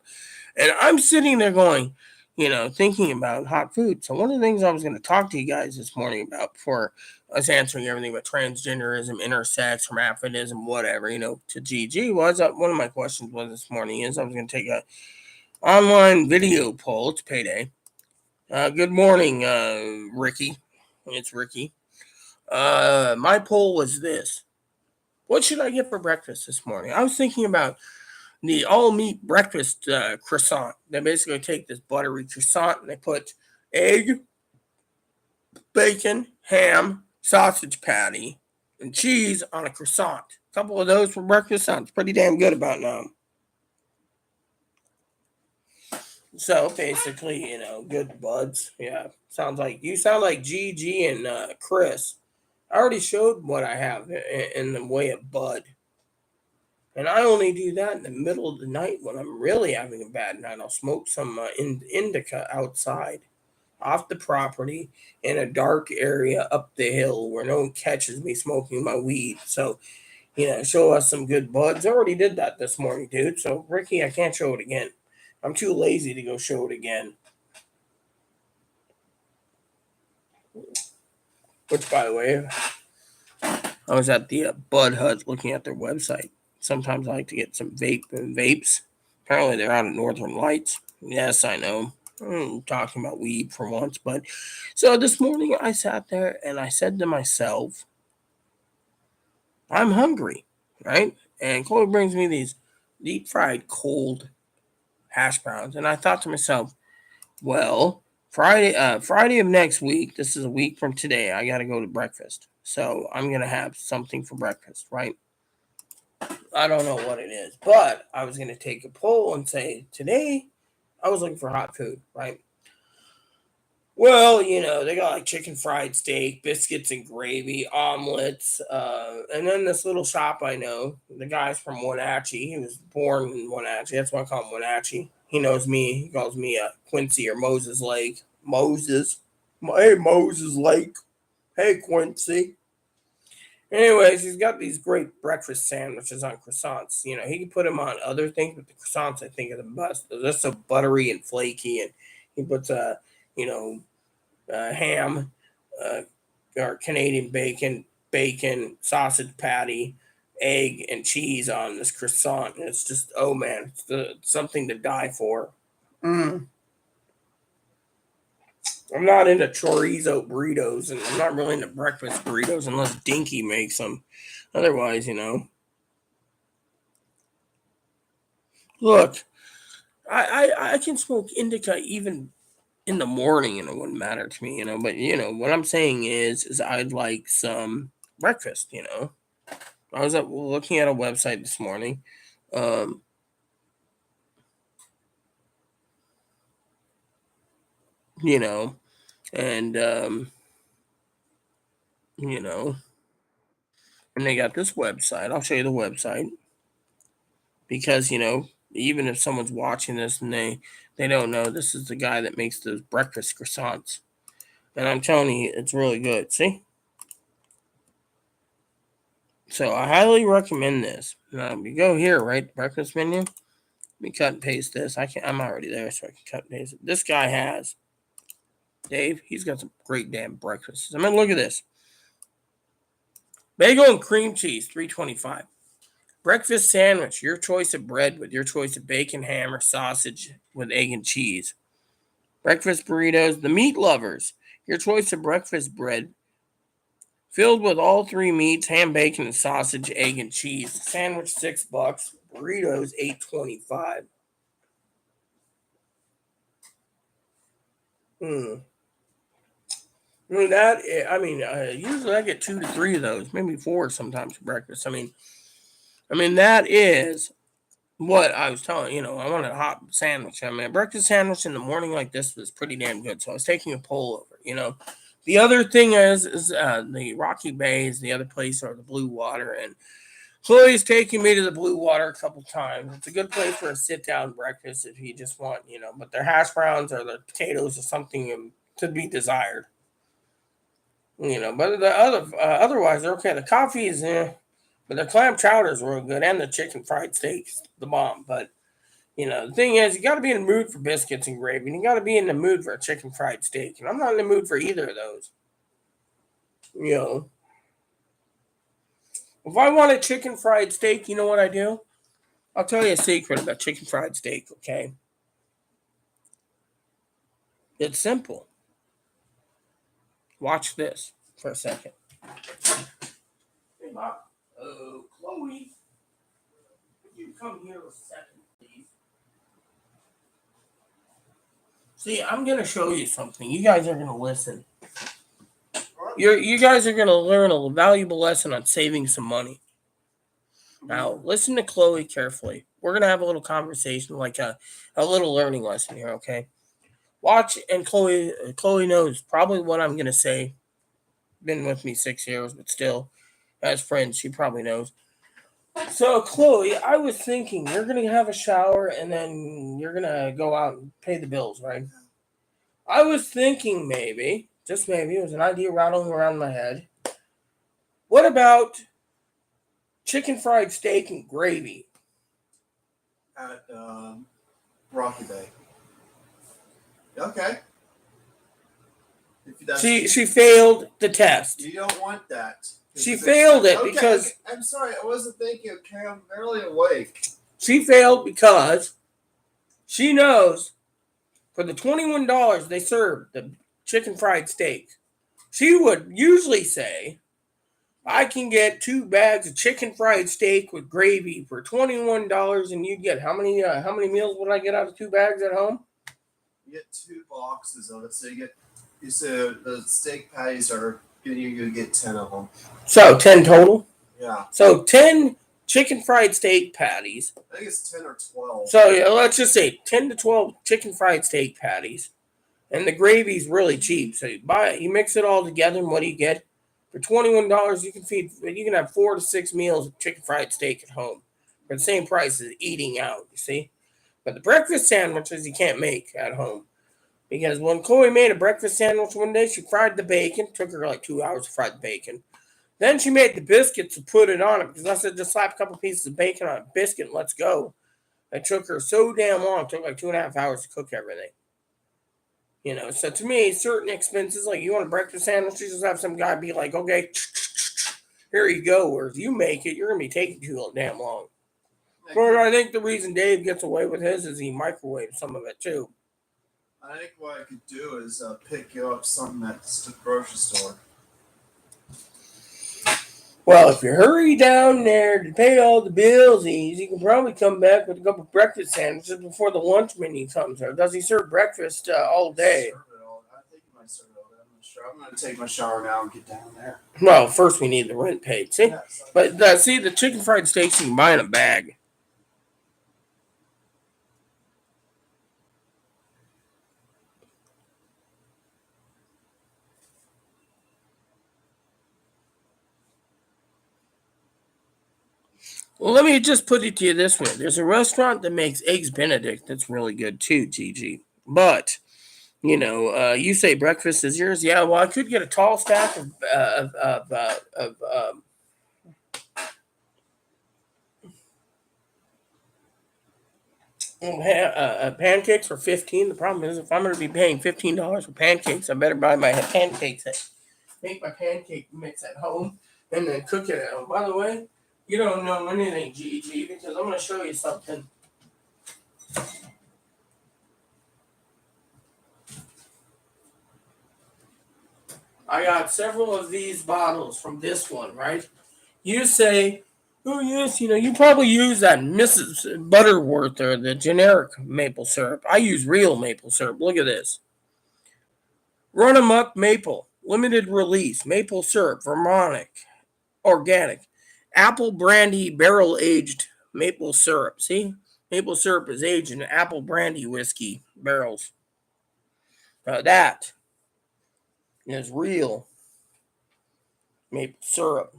And I'm sitting there going, thinking about hot food. So one of the things I was going to talk to you guys this morning about before us answering everything about transgenderism, intersex, hermaphroditism, whatever, to GG was one of my questions was this morning is I was going to take a online video poll. It's payday. Good morning, Ricky. It's Ricky. My poll was this. What should I get for breakfast this morning? I was thinking about the all-meat breakfast croissant. They basically take this buttery croissant and they put egg, bacon, ham, sausage patty, and cheese on a croissant. A couple of those for breakfast sounds pretty damn good about now. So basically, good buds. Yeah, you sound like GG and Chris. I already showed what I have in the way of bud. And I only do that in the middle of the night when I'm really having a bad night. I'll smoke some indica outside, off the property, in a dark area up the hill where no one catches me smoking my weed. So, show us some good buds. I already did that this morning, dude. So, Ricky, I can't show it again. I'm too lazy to go show it again. Which, by the way, I was at the Bud Hut looking at their website. Sometimes I like to get some vapes. Apparently, they're out of Northern Lights. Yes, I know. I'm talking about weed for once, but so this morning I sat there and I said to myself, I'm hungry, right? And Chloe brings me these deep fried cold hash browns, and I thought to myself, well, Friday of next week, this is a week from today, I got to go to breakfast. So I'm going to have something for breakfast, right? I don't know what it is, but I was going to take a poll and say, today I was looking for hot food, right? Well, they got like chicken fried steak, biscuits and gravy, omelets, and then this little shop I know, the guy's from Wenatchee. He was born in Wenatchee. That's why I call him Wenatchee. He knows me. He calls me Quincy or Moses Lake. Moses. Hey, Moses Lake. Hey, Quincy. Anyways, he's got these great breakfast sandwiches on croissants. He can put them on other things, but the croissants I think are the best. They're so buttery and flaky, and he puts you know, ham, uh, or Canadian bacon, sausage patty, egg, and cheese on this croissant. And it's just, oh man, it's something to die for. Mm. I'm not into chorizo burritos, and I'm not really into breakfast burritos unless Dinky makes them. Otherwise, look, I can smoke indica even in the morning, and it wouldn't matter to me. But what I'm saying is I'd like some breakfast. I was looking at a website this morning. Um, you know, and you know, and they got this website. I'll show you the website because even if someone's watching this and they don't know, this is the guy that makes those breakfast croissants, and I'm telling you, it's really good. See, so I highly recommend this. Now you go here, right, breakfast menu. Let me cut and paste this. I'm already there, so I can cut and paste it. This guy has Dave. He's got some great damn breakfasts. I mean, look at this. Bagel and cream cheese, $3.25. Breakfast sandwich, your choice of bread with your choice of bacon, ham, or sausage with egg and cheese. Breakfast burritos, the meat lovers, your choice of breakfast bread filled with all three meats, ham, bacon, and sausage, egg, and cheese. Sandwich $6, burritos $8.25. Hmm. Usually I get 2 to 3 of those, maybe 4 sometimes for breakfast. That is what I was telling I wanted a hot sandwich. A breakfast sandwich in the morning like this was pretty damn good. So I was taking a poll over. The other thing is the Rocky Bay is the other place, or the Blue Water, and Chloe's taking me to the Blue Water a couple times. It's a good place for a sit down breakfast if you just want. But their hash browns or their potatoes or something to be desired. But the otherwise they're okay. The coffee is but the clam chowder is real good, and the chicken fried steak's the bomb. But the thing is, you got to be in the mood for biscuits and gravy, and you got to be in the mood for a chicken fried steak. And I'm not in the mood for either of those. You know, if I want a chicken fried steak, you know what I do? I'll tell you a secret about chicken fried steak. Okay, it's simple. Watch this for a second. Hey, Bob. Oh, Chloe, would you come here a second, please? See, I'm gonna show you something. You guys are gonna listen. You guys are gonna learn a valuable lesson on saving some money. Now, listen to Chloe carefully. We're gonna have a little conversation, like a little learning lesson here. Okay, watch, and Chloe knows probably what I'm gonna say. Been with me 6 years, but still, as friends, she probably knows. So, Chloe, I was thinking you're gonna have a shower and then you're gonna go out and pay the bills, right? I was thinking maybe, just maybe, it was an idea rattling around my head. What about chicken fried steak and gravy? At Rocky Bay. Okay. She failed the test. You don't want that. She failed it because... Okay. I'm sorry, I wasn't thinking. Okay, I'm barely awake. She failed because she knows for the $21 they serve the chicken fried steak, she would usually say, I can get 2 bags of chicken fried steak with gravy for $21, and you get how many meals would I get out of 2 bags at home? You get 2 boxes of it, so the steak patties are you get 10 of them. So 10 total? Yeah. So 10 chicken fried steak patties. I think it's 10 or 12. So let's just say 10 to 12 chicken fried steak patties And the gravy's really cheap. So you buy it, you mix it all together, and what do you get? For $21, you can have 4 to 6 meals of chicken fried steak at home for the same price as eating out. You see, but the breakfast sandwiches you can't make at home because when Chloe made a breakfast sandwich one day, she fried the bacon. Took her like 2 hours to fry the bacon. Then she made the biscuits to put it on it because I said just slap a couple pieces of bacon on a biscuit and let's go. It took her so damn long. It took like 2.5 hours to cook everything. So to me, certain expenses, like you want a breakfast sandwich, you just have some guy be like, okay, here you go. Or if you make it, you're going to be taking too damn long. But I think the reason Dave gets away with his is he microwaves some of it too. I think what I could do is pick you up something at the grocery store. Well, if you hurry down there to pay all the bills, you can probably come back with a couple breakfast sandwiches before the lunch menu comes. Or does he serve breakfast all day? I think he might serve it all day. I'm not sure. I'm going to take my shower now and get down there. Well, first we need the rent paid. See, Yeah, but see the chicken fried steaks you can buy in a bag. Well, let me just put it to you this way. There's a restaurant that makes Eggs Benedict that's really good too, Gigi. But, you say breakfast is yours. Yeah, well, I could get a tall stack of pancakes for 15. The problem is if I'm going to be paying $15 for pancakes, I better buy my pancakes make my pancake mix at home and then cook it at home. By the way, you don't know anything, Gigi, because I'm going to show you something. I got several of these bottles from this one, right? You say, oh, yes, you probably use that Mrs. Butterworth or the generic maple syrup. I use real maple syrup. Look at this. Run 'em up maple, limited release, maple syrup, Vermont, organic, apple brandy barrel aged maple syrup. See, maple syrup is aged in apple brandy whiskey barrels. That is real maple syrup.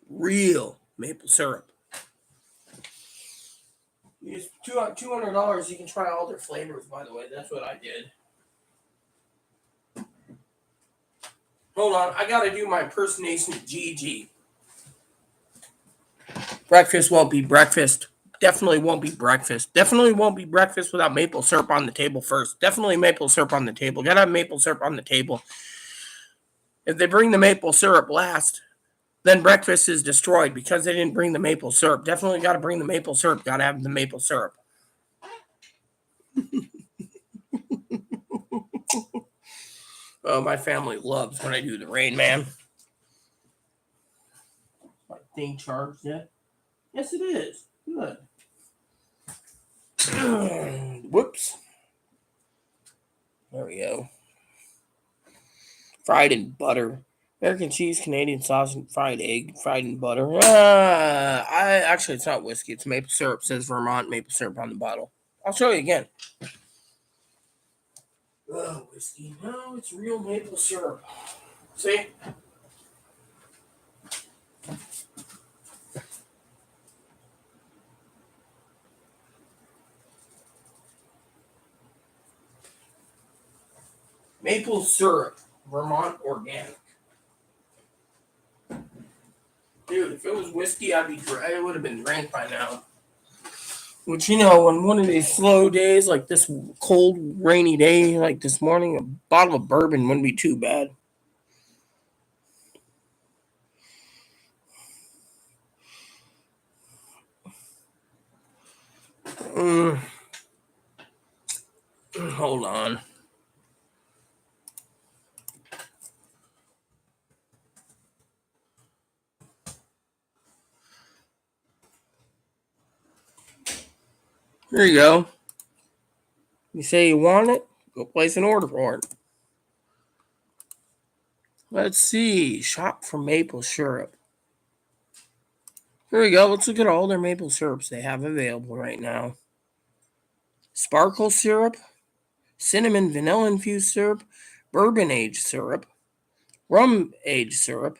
Real maple syrup. Use $200. You can try all their flavors. By the way, that's what I did. Hold on, I gotta do my impersonation of GG. Breakfast won't be breakfast. Definitely won't be breakfast. Definitely won't be breakfast without maple syrup on the table first. Definitely maple syrup on the table. Gotta have maple syrup on the table. If they bring the maple syrup last, then breakfast is destroyed because they didn't bring the maple syrup. Definitely gotta bring the maple syrup. Gotta have the maple syrup. Oh, my family loves when I do the Rain Man. My thing charged yet? Yes, it is. Good. Whoops. There we go. Fried in butter. American cheese, Canadian sausage, fried egg, fried in butter. It's not whiskey. It's maple syrup. It says Vermont maple syrup on the bottle. I'll show you again. Oh, whiskey. No, it's real maple syrup. See? Maple syrup. Vermont organic. Dude, if it was whiskey, it would have been drank by now. Which, on one of these slow days, like this cold, rainy day, like this morning, a bottle of bourbon wouldn't be too bad. Hold on. Here you go. You say you want it? Go place an order for it. Let's see. Shop for maple syrup. Here we go. Let's look at all their maple syrups they have available right now. sparkle syrup, cinnamon vanilla infused syrup, bourbon aged syrup, rum aged syrup,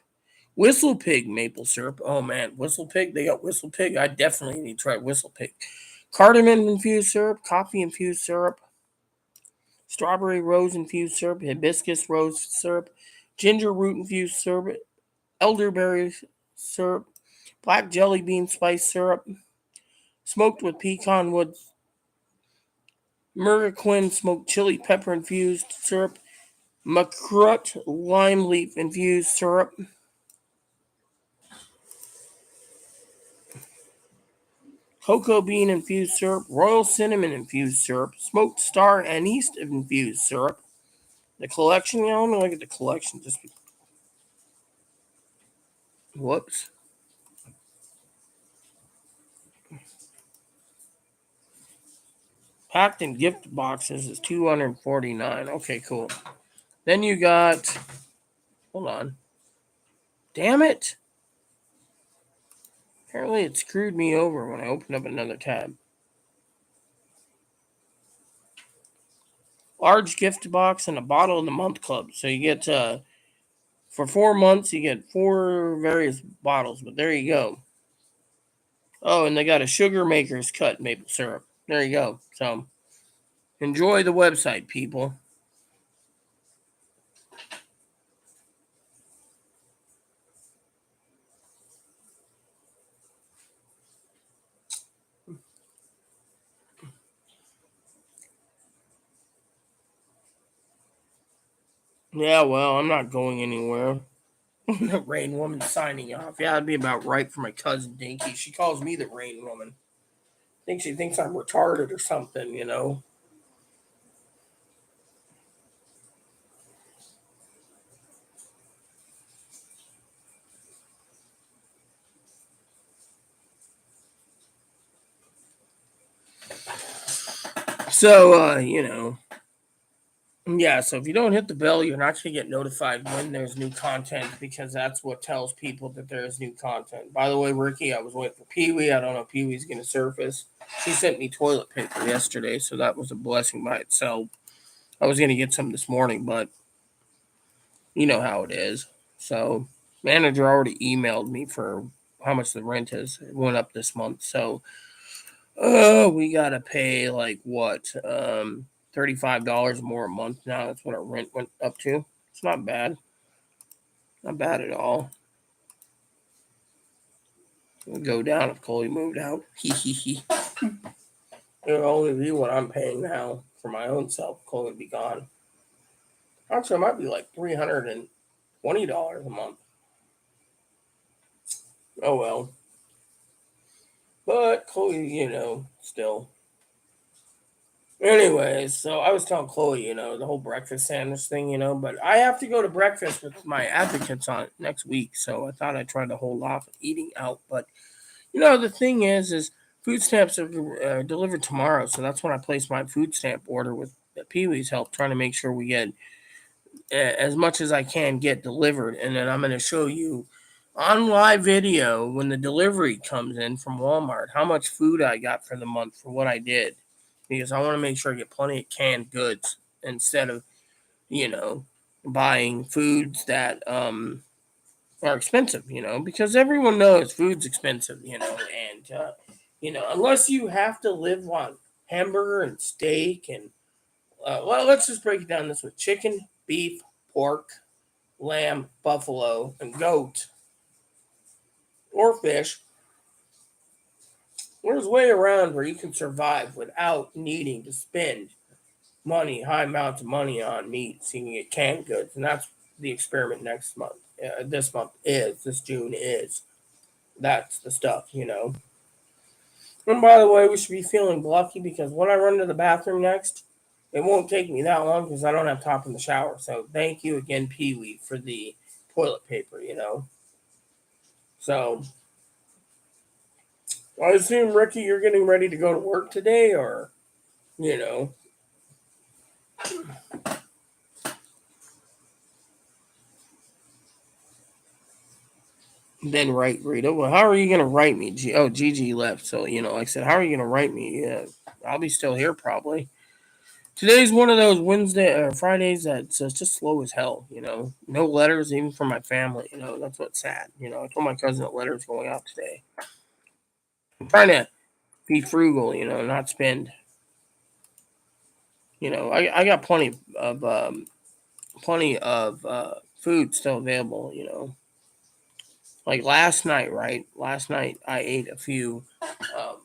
Whistle Pig maple syrup. Oh man, Whistle Pig, they got Whistle Pig. I definitely need to try Whistle Pig. Cardamom infused syrup, coffee infused syrup, strawberry rose infused syrup, hibiscus rose syrup, ginger root infused syrup, elderberry syrup, black jelly bean spice syrup, smoked with pecan wood, Murgaquin smoked chili pepper infused syrup, Macrut lime leaf infused syrup, cocoa bean infused syrup, royal cinnamon infused syrup, smoked star anise infused syrup. The collection, let me look at the collection. Whoops. Packed in gift boxes is $249. Okay, cool. Then you got, hold on. Damn it. Apparently it screwed me over when I opened up another tab. Large gift box and a bottle of the month club. So you get, for 4 months, you get 4 various bottles. But there you go. Oh, and they got a sugar maker's cut maple syrup. There you go. So enjoy the website, people. Yeah, well, I'm not going anywhere. The Rain Woman signing off. Yeah, that'd be about right for my cousin Dinky. She calls me the Rain Woman. I think she thinks I'm retarded or something. So, yeah, so if you don't hit the bell, you're not going to get notified when there's new content because that's what tells people that there's new content. By the way, Ricky, I was waiting for Pee Wee. I don't know if Pee Wee's going to surface. She sent me toilet paper yesterday, so that was a blessing by itself. I was going to get some this morning, but you know how it is. So, manager already emailed me for how much the rent is. It went up this month, so we gotta pay like what, $35 more a month now. That's what our rent went up to. It's not bad, not bad at all. It would go down if Coley moved out. It would only be what I'm paying now for my own self. Coley would be gone. Actually, it might be like $320 a month. Oh well. But Chloe, still. Anyways, so I was telling Chloe, the whole breakfast sandwich thing, but I have to go to breakfast with my advocates on next week, so I thought I'd try to hold off eating out. But, the thing is food stamps are delivered tomorrow, so that's when I place my food stamp order with Pee Wee's help, trying to make sure we get as much as I can get delivered, and then I'm going to show you on live video when the delivery comes in from Walmart how much food I got for the month for what I did, because I want to make sure I get plenty of canned goods instead of buying foods that are expensive, because everyone knows food's expensive, and unless you have to live on hamburger and steak and well, let's just break it down this way: chicken, beef, pork, lamb, buffalo, and goat, or fish. There's a way around where you can survive without needing to spend high amounts of money on meat, so you can get canned goods, and that's the experiment next month. This June is. That's the stuff. And by the way, we should be feeling lucky because when I run to the bathroom next, it won't take me that long because I don't have top in the shower. So thank you again, Pee Wee, for the toilet paper. So I assume, Ricky, you're getting ready to go to work today, or, you know. Then write Rita. Well, how are you gonna write me? Gigi left. So like I said, how are you gonna write me? Yeah, I'll be still here probably. Today's one of those Wednesday or Fridays that's just slow as hell. No letters even from my family. That's what's sad. I told my cousin that letters going out today. I'm trying to be frugal. Not spend. I got plenty of food still available. Like last night, right? Last night I ate a few. Um,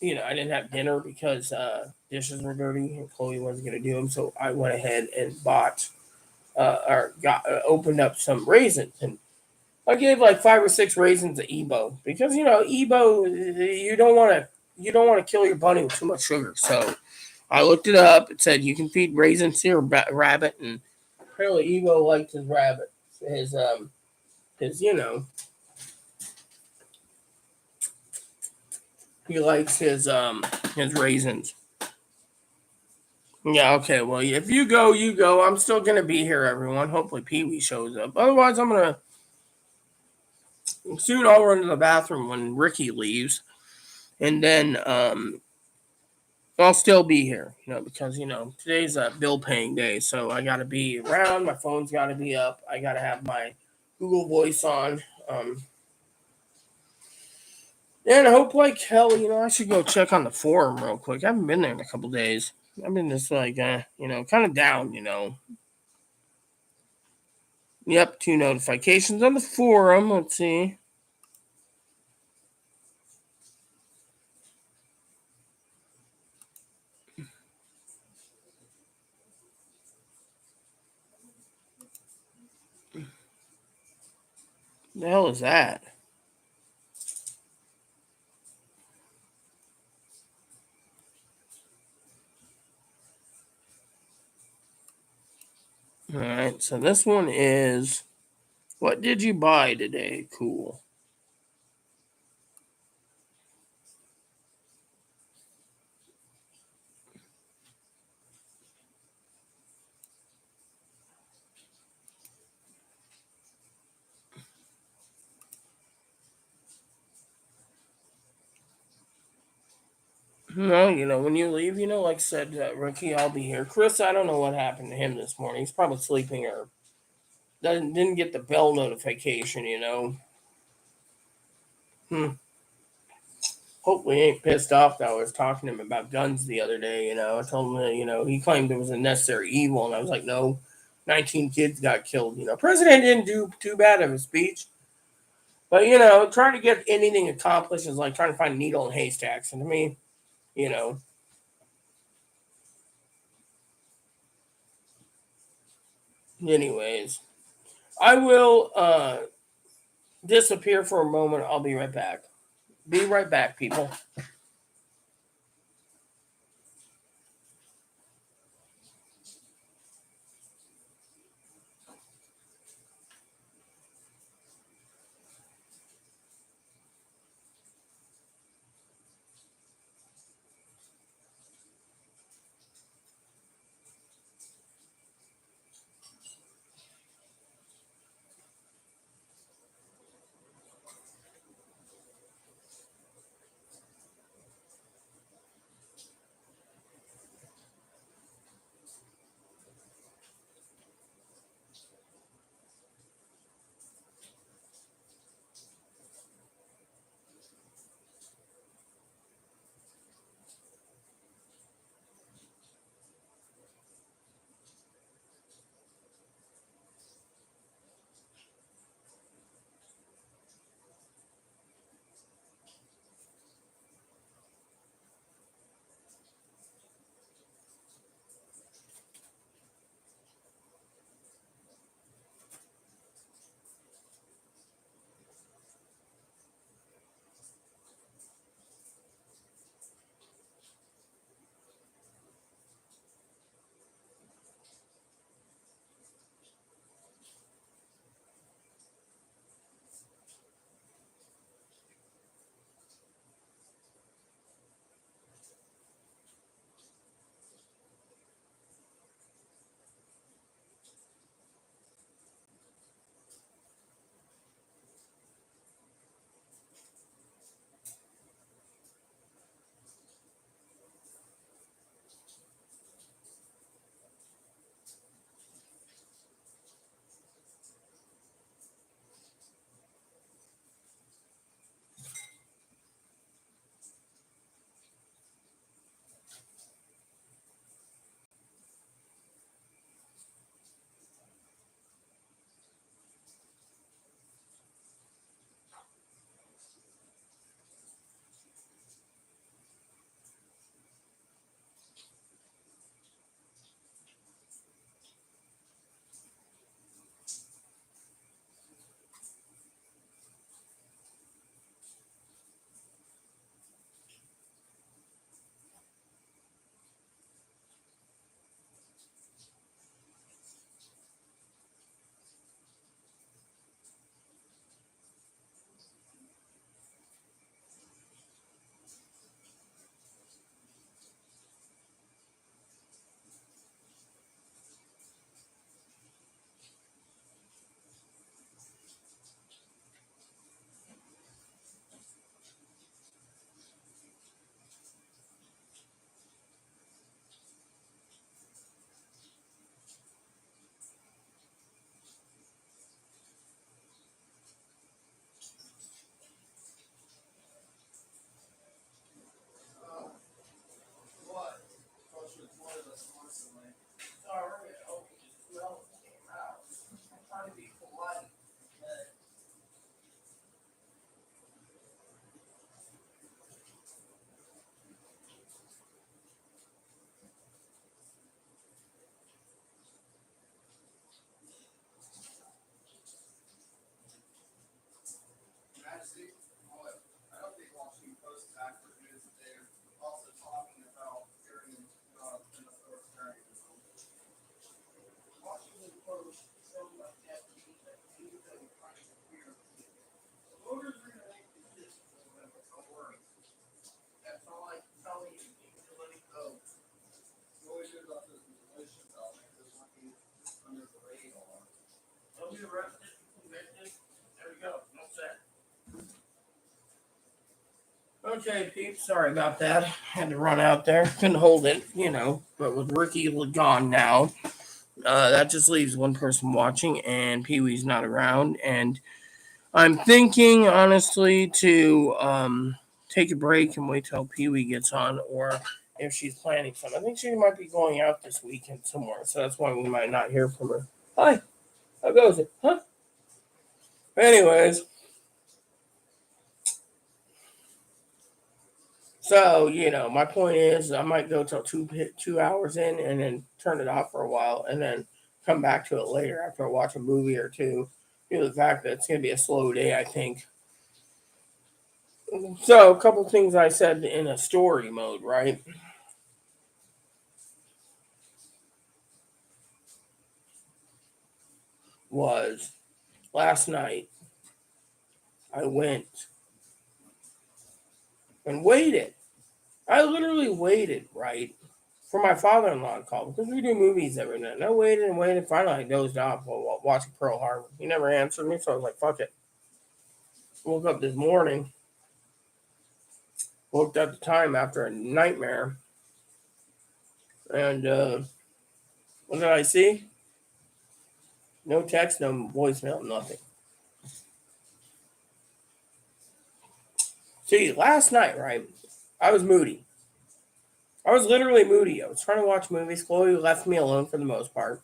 I didn't have dinner because dishes were dirty and Chloe wasn't going to do them. So I went ahead and bought or got opened up some raisins, and I gave like 5 or 6 raisins to Ebo because Ebo you don't want to kill your bunny with too much sugar. So I looked it up. It said you can feed raisins to your rabbit, and apparently Ebo liked his rabbit. His he likes his raisins. Yeah, okay. Well, if you go, you go. I'm still gonna be here, everyone. Hopefully, Pee Wee shows up. Otherwise, I'm gonna soon. I'll run to the bathroom when Ricky leaves, and then I'll still be here. Because today's a bill paying day, so I gotta be around. My phone's gotta be up. I gotta have my Google Voice on. And I hope like hell. I should go check on the forum real quick. I haven't been there in a couple days. I've been just like, kind of down. Yep, 2 notifications on the forum. Let's see. The hell is that? All right, so this one is what did you buy today? Cool. No, when you leave, like I said, Ricky, I'll be here. Chris, I don't know what happened to him this morning. He's probably sleeping or didn't get the bell notification. Hmm. Hopefully, he ain't pissed off that I was talking to him about guns the other day. I told him that, he claimed it was a necessary evil, and I was like, no, 19 kids got killed. President didn't do too bad of a speech. But trying to get anything accomplished is like trying to find a needle in haystacks. And to me, you know, anyways, I will disappear for a moment. I'll be right back. Be right back, people. arrested, convicted. There we go. No set. Okay, peeps, sorry about that. Had to run out there. Couldn't hold it, But with Ricky gone now, that just leaves one person watching, and Pee Wee's not around. And I'm thinking, honestly, to take a break and wait till Pee Wee gets on, or if she's planning something. I think she might be going out this weekend somewhere, so that's why we might not hear from her. Hi, how goes it? Huh? Anyways. So, my point is I might go till 2 hours in and then turn it off for a while and then come back to it later after I watch a movie or two. Due to the fact that it's going to be a slow day, I think. So, a couple things I said in a story mode, right? Was last night I went and waited. I literally waited, right? For my father-in-law to call because we do movies every night. And I waited and waited. Finally, I dozed off while watching Pearl Harbor. He never answered me, so I was like, "Fuck it." Woke up this morning. Woke up the time after a nightmare, and what did I see? No text, no voicemail, nothing. See, last night, right? I was moody. I was literally moody. I was trying to watch movies. Chloe left me alone for the most part.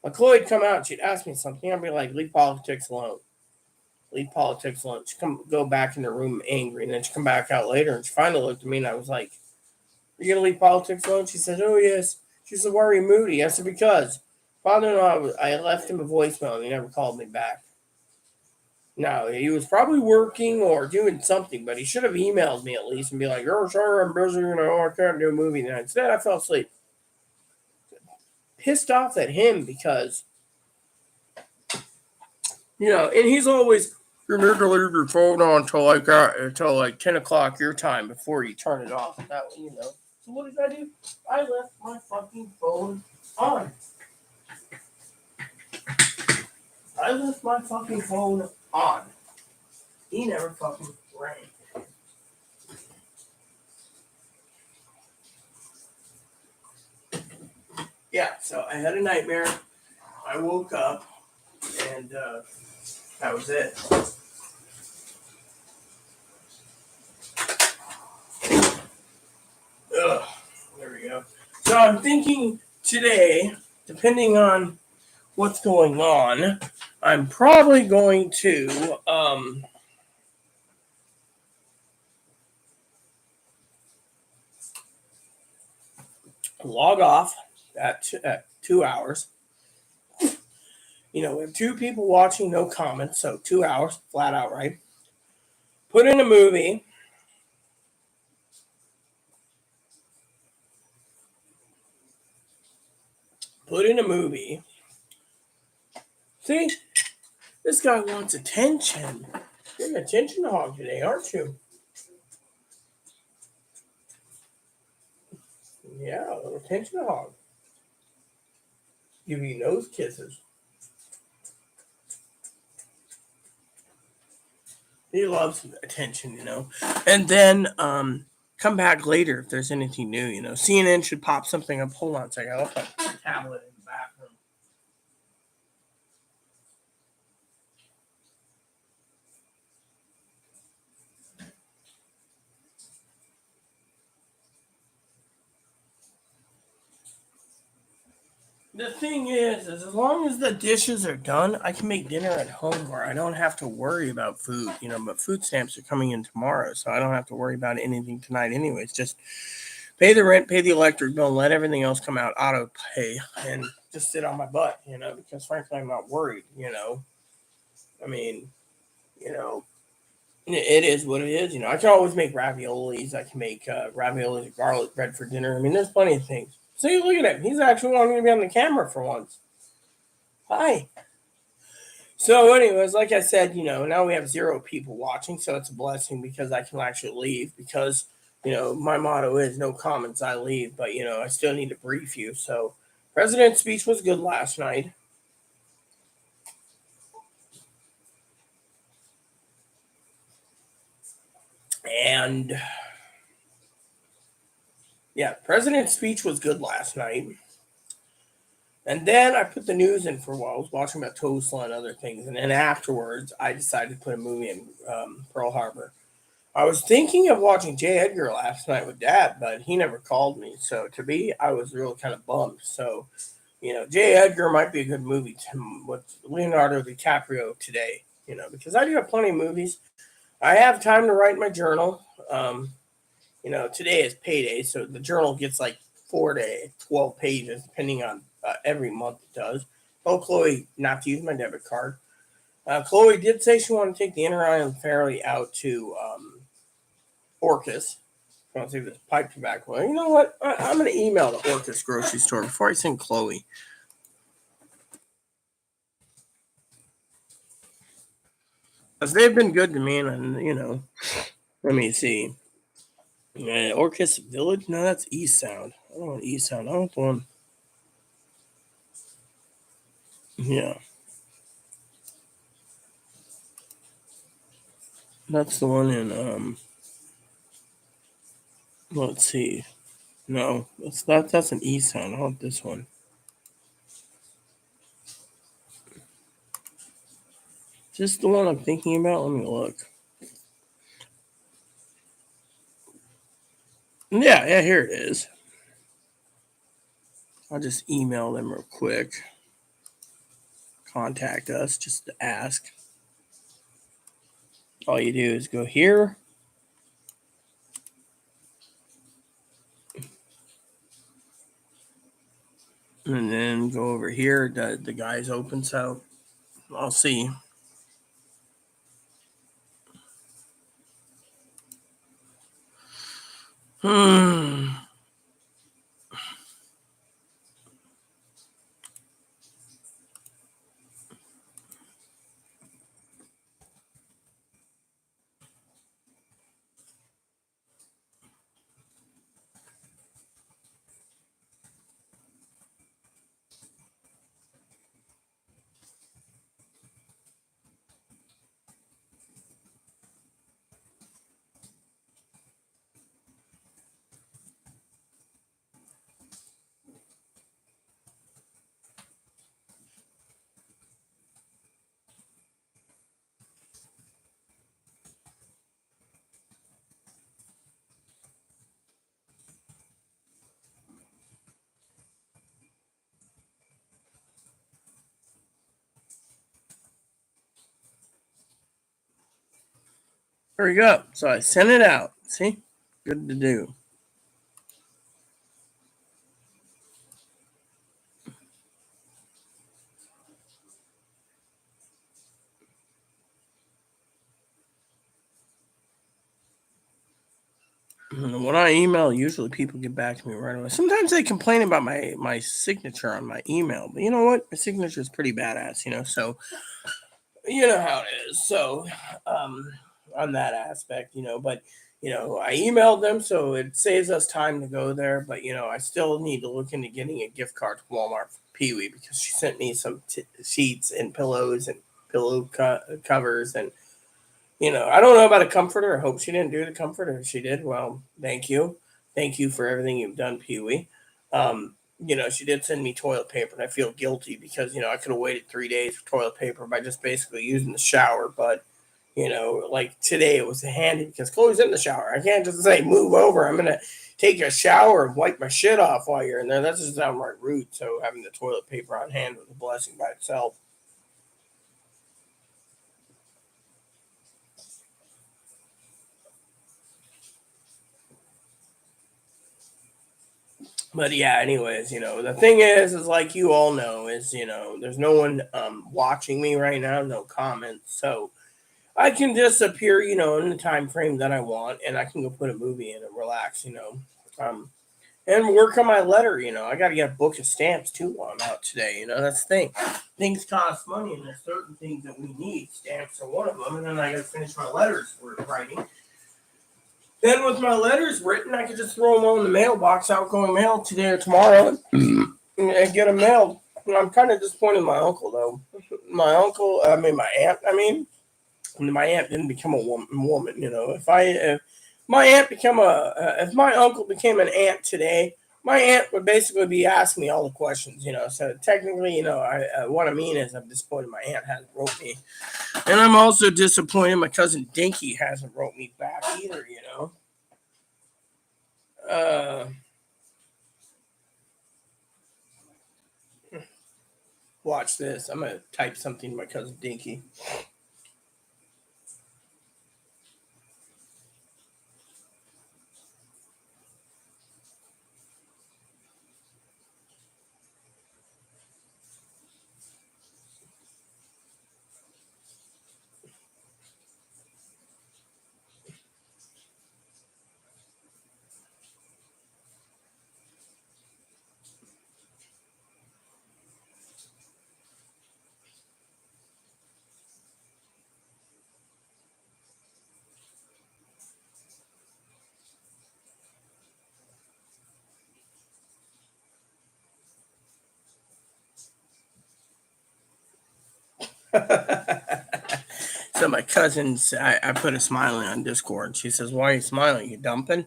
When Chloe'd come out, she'd ask me something. I'd be like, "Leave politics alone. Leave politics alone." She'd go back in the room angry, and then she'd come back out later, and she finally looked at me, and I was like, "Are you gonna leave politics alone?" She said, "Oh yes." She said, "Why are you moody?" I said, "Because father-in-law, I left him a voicemail, and he never called me back." Now, he was probably working or doing something, but he should have emailed me at least and be like, "Oh, sorry, I'm busy, I can't do a movie." And instead, I fell asleep. Pissed off at him because, and he's always, "You need to leave your phone on until like 10 o'clock your time before you turn it off." That way, So what did I do? I left my fucking phone on. I left my fucking phone on. He never fucking rang. Yeah, so I had a nightmare. I woke up, and that was it. Ugh, there we go. So I'm thinking today, depending on what's going on, I'm probably going to log off at 2 hours. We have two people watching, no comments, so 2 hours, flat out, right? Put in a movie. See, this guy wants attention. You're an attention hog today, aren't you? Yeah, a little attention hog. Give you nose kisses. He loves attention, And then come back later if there's anything new, CNN should pop something up. Hold on a second. I left my tablet in the bathroom. The thing is as long as the dishes are done, I can make dinner at home where I don't have to worry about food, but food stamps are coming in tomorrow, so I don't have to worry about anything tonight anyways. Just pay the rent, pay the electric bill, and let everything else come out auto pay and just sit on my butt, because frankly, I'm not worried, I mean, it is what it is, I can always make raviolis. I can make raviolis with garlic bread for dinner. I mean, there's plenty of things. See, look at him. He's actually wanting to be on the camera for once. Hi. So, anyways, like I said, now we have 0 people watching, so it's a blessing because I can actually leave because, my motto is no comments, I leave, but, I still need to brief you. So, President's speech was good last night. And yeah, the president's speech was good last night. And then I put the news in for a while. I was watching about Tulsa and other things. And then afterwards, I decided to put a movie in Pearl Harbor. I was thinking of watching J. Edgar last night with Dad, but he never called me. So to me, I was really kind of bummed. So, J. Edgar might be a good movie with Leonardo DiCaprio today, because I do have plenty of movies. I have time to write my journal. Today is payday, so the journal gets like 4 to 12 pages, depending on every month it does. Told Chloe not to use my debit card. Chloe did say she wanted to take the Inter Island ferry out to Orcas. I want to see this pipe tobacco. Well, you know what? I'm going to email the Orcas grocery store before I send Chloe. Because they've been good to me, and, let me see. Orcas Village? No, that's East Sound. I don't want East Sound. I want the one. Yeah. That's the one in, let's see. No, that's an East Sound. I want this one. Is this the one I'm thinking about? Let me look. Yeah, here it is. I'll just email them real quick. Contact us just to ask. All you do is go here. And then go over here. The guy's open, so I'll see. There we go. So I sent it out. See? Good to do. When I email, usually people get back to me right away. Sometimes they complain about my signature on my email, but you know what? My signature is pretty badass, so you know how it is. So, on that aspect, but I emailed them, so it saves us time to go there. But I still need to look into getting a gift card to Walmart for Pee Wee because she sent me some sheets and pillows and pillow covers and. I don't know about a comforter. I hope she didn't do the comforter. If she did, well, thank you. Thank you for everything you've done, Pee Wee. She did send me toilet paper, and I feel guilty because, I could have waited 3 days for toilet paper by just basically using the shower. But, like today it was handy because Chloe's in the shower. I can't just say, move over. I'm going to take a shower and wipe my shit off while you're in there. That's just downright rude. So having the toilet paper on hand was a blessing by itself. But yeah, anyways, the thing is like you all know, is there's no one watching me right now, no comments, so I can just appear, in the time frame that I want, and I can go put a movie in and relax, um, and work on my letter. I got to get a book of stamps too while I'm out today. That's the thing. Things cost money, and there's certain things that we need. Stamps are one of them, and then I got to finish my letters for writing. Then with my letters written, I could just throw them all in the mailbox, outgoing mail today or tomorrow, and get them mailed. I'm kind of disappointed in my uncle, though. My aunt, And my aunt didn't become a woman. If my aunt become if my uncle became an aunt today, my aunt would basically be asking me all the questions. So technically, what I mean is I'm disappointed my aunt hasn't wrote me, and I'm also disappointed my cousin Dinky hasn't wrote me back either. Uh, Watch this. I'm gonna type something to my cousin Dinky. So my cousin's, I put a smiley on Discord. She says, "Why are you smiling? You dumping?"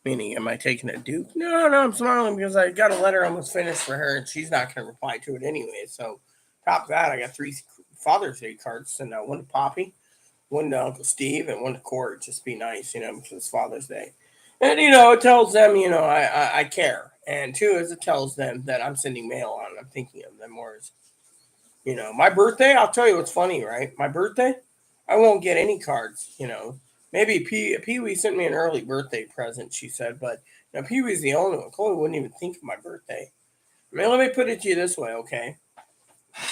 Meaning, am I taking a duke? No, no, I'm smiling because I got a letter almost finished for her, and she's not going to reply to it anyway. So, top of that, I got 3 Father's Day cards sent out: one to Poppy, one to Uncle Steve, and one to Court. Just be nice, because it's Father's Day, and it tells them, I care, and two is it tells them that I'm sending mail on. I'm thinking of them more as my birthday. I'll tell you what's funny, right? My birthday, I won't get any cards. Maybe Pee Wee sent me an early birthday present. She said, but Pee Wee's the only one. Chloe wouldn't even think of my birthday. I mean, let me put it to you this way, okay?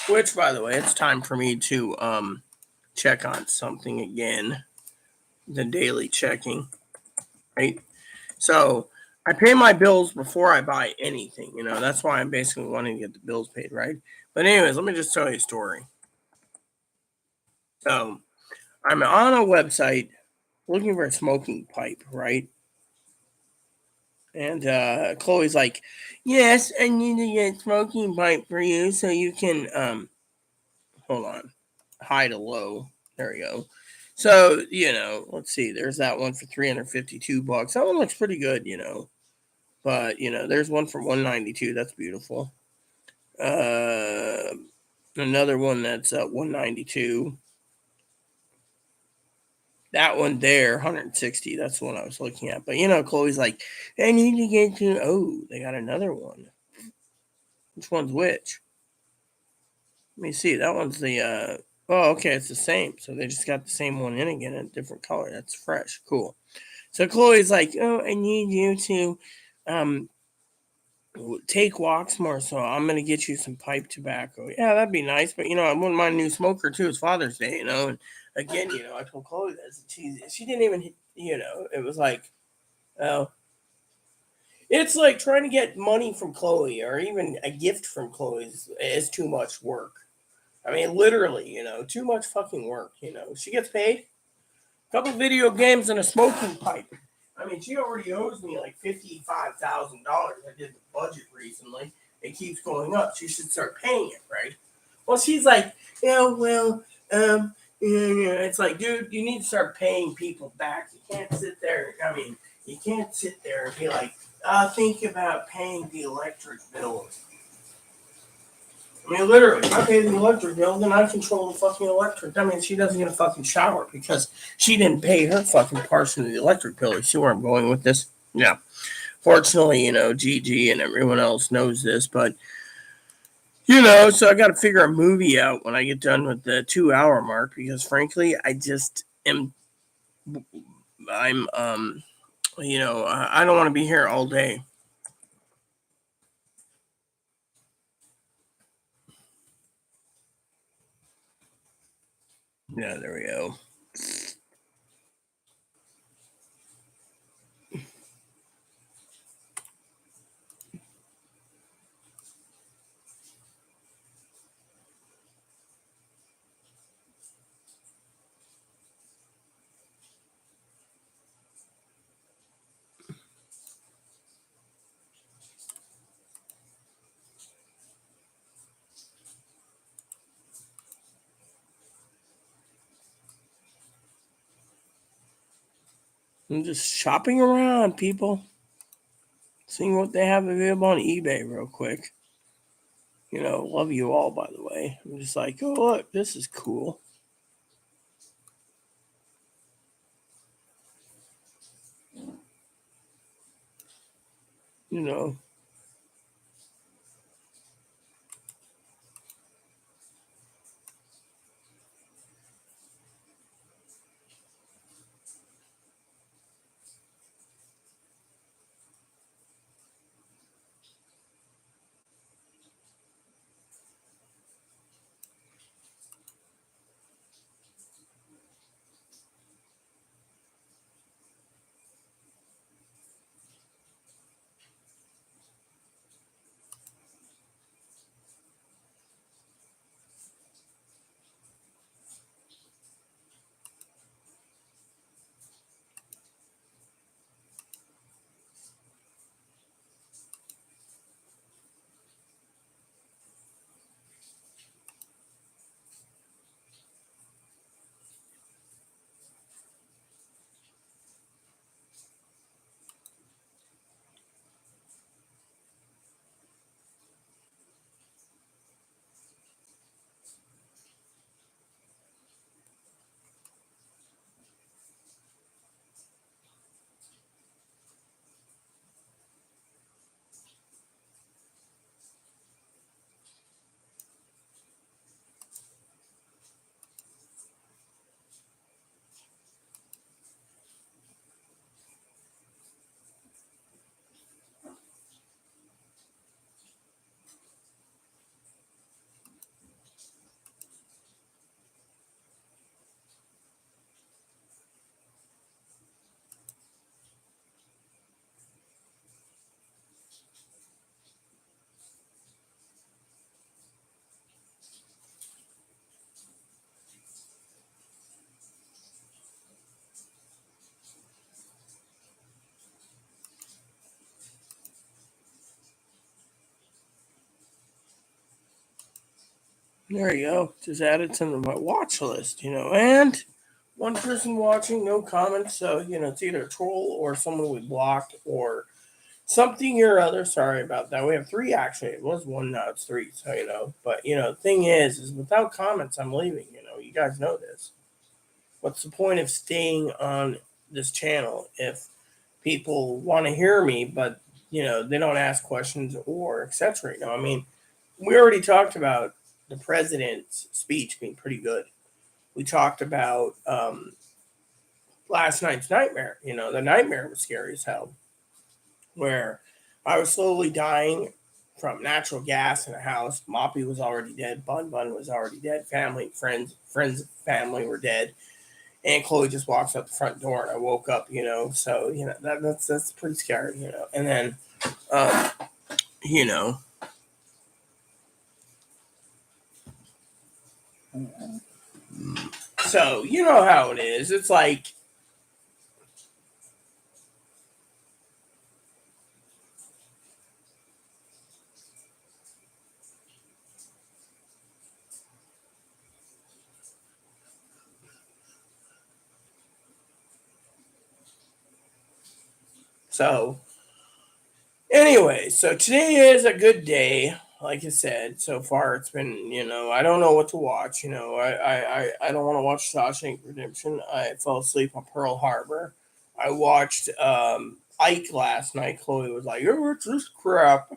Which, by the way, it's time for me to check on something again. The daily checking, right? So I pay my bills before I buy anything. That's why I'm basically wanting to get the bills paid, right? But anyways, let me just tell you a story. So I'm on a website looking for a smoking pipe, right? And Chloe's like, "Yes, I need to get a smoking pipe for you so you can hold on, high to low. There we go. So let's see. There's that one for $352. That one looks pretty good. But there's one for 192. That's beautiful. Uh, Another one that's 192. That one there, 160. That's the one I was looking at. But Chloe's like, I need to get to. Oh, they got another one. Which one's which? Let me see. That one's the. Oh, okay, it's the same. So they just got the same one in again in a different color. That's fresh. Cool. So Chloe's like, oh, I need you to, take walks more. So I'm gonna get you some pipe tobacco. Yeah, that'd be nice. But I wouldn't mind a new smoker too. It's Father's Day. And again, I told Chloe this. She didn't even. It was like, oh, it's like trying to get money from Chloe or even a gift from Chloe is too much work. I mean, literally, too much fucking work. She gets paid a couple video games and a smoking pipe. I mean, she already owes me like $55,000. I did the budget recently. It keeps going up. She should start paying it, right? Well, she's like, it's like, dude, you need to start paying people back. You can't sit there. I mean, you can't sit there and be like, think about paying the electric bill. I mean, literally, if I pay the electric bill, then I control the fucking electric. That means she doesn't get a fucking shower because she didn't pay her fucking portion of the electric bill. You see where I'm going with this? Yeah. Fortunately, Gigi and everyone else knows this, but, so I got to figure a movie out when I get done with the 2 hour mark because, frankly, I just am, I don't want to be here all day. Yeah, there we go. I'm just shopping around, people. Seeing what they have available on eBay real quick. Love you all, by the way. I'm just like, oh, look, this is cool. You know, there you go. Just add it to my watch list, and one person watching, no comments. So, it's either a troll or someone we blocked or something or other. Sorry about that. We have three actually. It was one, now it's three. So, but, the thing is without comments, I'm leaving. You guys know this. What's the point of staying on this channel if people want to hear me, but, they don't ask questions or etc. I mean, we already talked about the president's speech being pretty good. We talked about last night's nightmare. The nightmare was scary as hell, where I was slowly dying from natural gas in a house. Moppy was already dead. Bun Bun was already dead. Friends, family were dead. And Chloe just walks out the front door, and I woke up. So that's pretty scary. And then, um, you know, so you know how it is. It's like, so. Anyway, so today is a good day. Like I said, so far it's been, I don't know what to watch. I don't want to watch Shawshank Redemption. I fell asleep on Pearl Harbor. I watched Ike last night. Chloe was like, "Oh, it's this crap."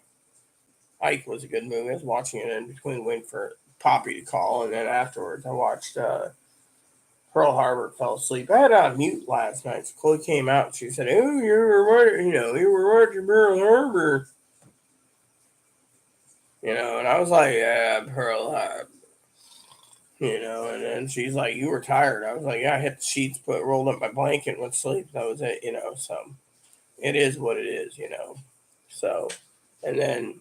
Ike was a good movie. I was watching it in between waiting for Poppy to call, and then afterwards I watched Pearl Harbor. Fell asleep. I had it on mute last night. So Chloe came out. And she said, "Oh, you were watching Pearl Harbor." And I was like, "Yeah, Pearl Harbor." And then she's like, "You were tired." I was like, "Yeah, I hit the sheets, rolled up my blanket, and went to sleep." That was it. So it is what it is. So, and then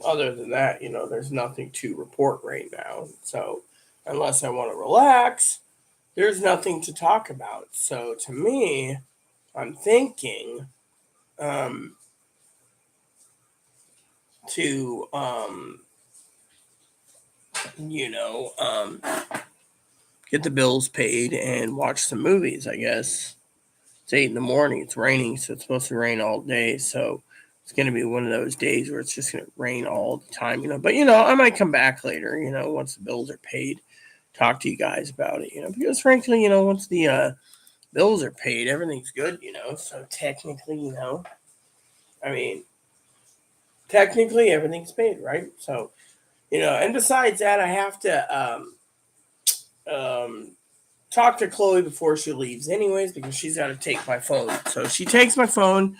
other than that, there's nothing to report right now. So unless I want to relax, there's nothing to talk about. So to me, I'm thinking um, to you know um, get the bills paid and watch some movies, I guess. It's 8 in the morning. It's raining, so it's supposed to rain all day. So it's going to be one of those days where it's just going to rain all the time, But, I might come back later, once the bills are paid, talk to you guys about it, Because frankly, once the bills are paid, everything's good, So technically, I mean, technically everything's paid, right? So, and besides that, I have to um, talk to Chloe before she leaves, anyways, because she's got to take my phone. So she takes my phone.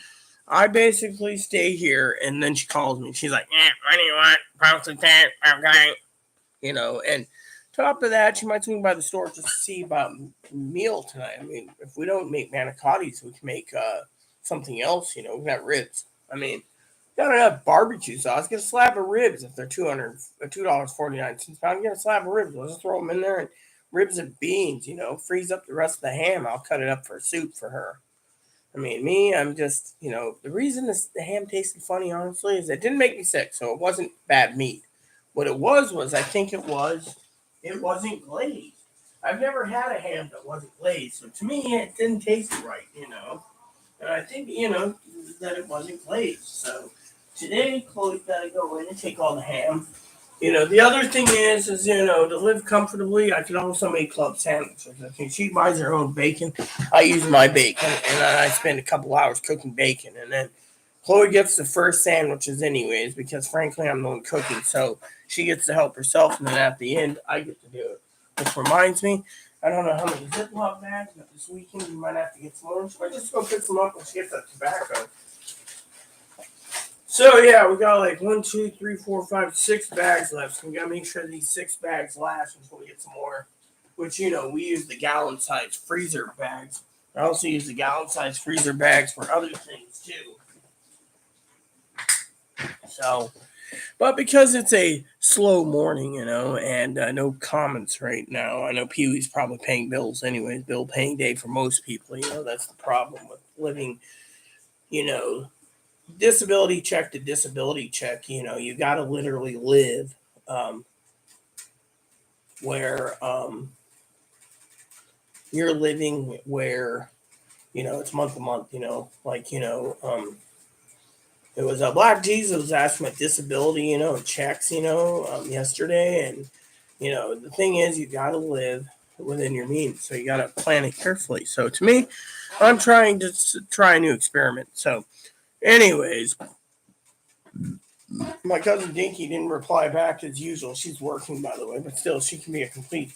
I basically stay here, and then she calls me. She's like, what do you want? Postal tax, okay. And top of that, she might swing by the store just to see about meal tonight. I mean, if we don't make manicottis, we can make something else, we can have ribs. I mean, got enough barbecue sauce. Get a slab of ribs if they're $2.49 a pound. Get a slab of ribs. Let's just throw them in there and ribs and beans. Freeze up the rest of the ham. I'll cut it up for soup for her. I mean, me, I'm just, the reason the ham tasted funny, honestly, is it didn't make me sick, so it wasn't bad meat. What it was I think it wasn't glazed. I've never had a ham that wasn't glazed, so to me, it didn't taste right. And I think, that it wasn't glazed. So today, Chloe's got to go in and take all the ham. The other thing is, to live comfortably, I could also make club sandwiches. I think she buys her own bacon. I use my bacon, and I spend a couple hours cooking bacon. And then Chloe gets the first sandwiches anyways, because frankly, I'm the one cooking. So she gets to help herself, and then at the end, I get to do it. Which reminds me, I don't know how many Ziploc bags, but this weekend we might have to get some more. So I just go pick some up and she gets that tobacco. So yeah, we got like 1, 2, 3, 4, 5, 6 bags left. So we gotta make sure these 6 bags last until we get some more. Which we use the gallon size freezer bags. I also use the gallon size freezer bags for other things too. So, but because it's a slow morning, and no comments right now. I know Pee Wee's probably paying bills anyways. Bill paying day for most people. That's the problem with living. You know, disability check to disability check. You got to literally live where you're living where it's month to month. It was a Black Jesus was asking my disability, checks, yesterday, and the thing is, you got to live within your means, so you got to plan it carefully. So to me, I'm trying to try a new experiment. So, anyways, my cousin Dinky didn't reply back as usual. She's working, by the way, but still, she can be a complete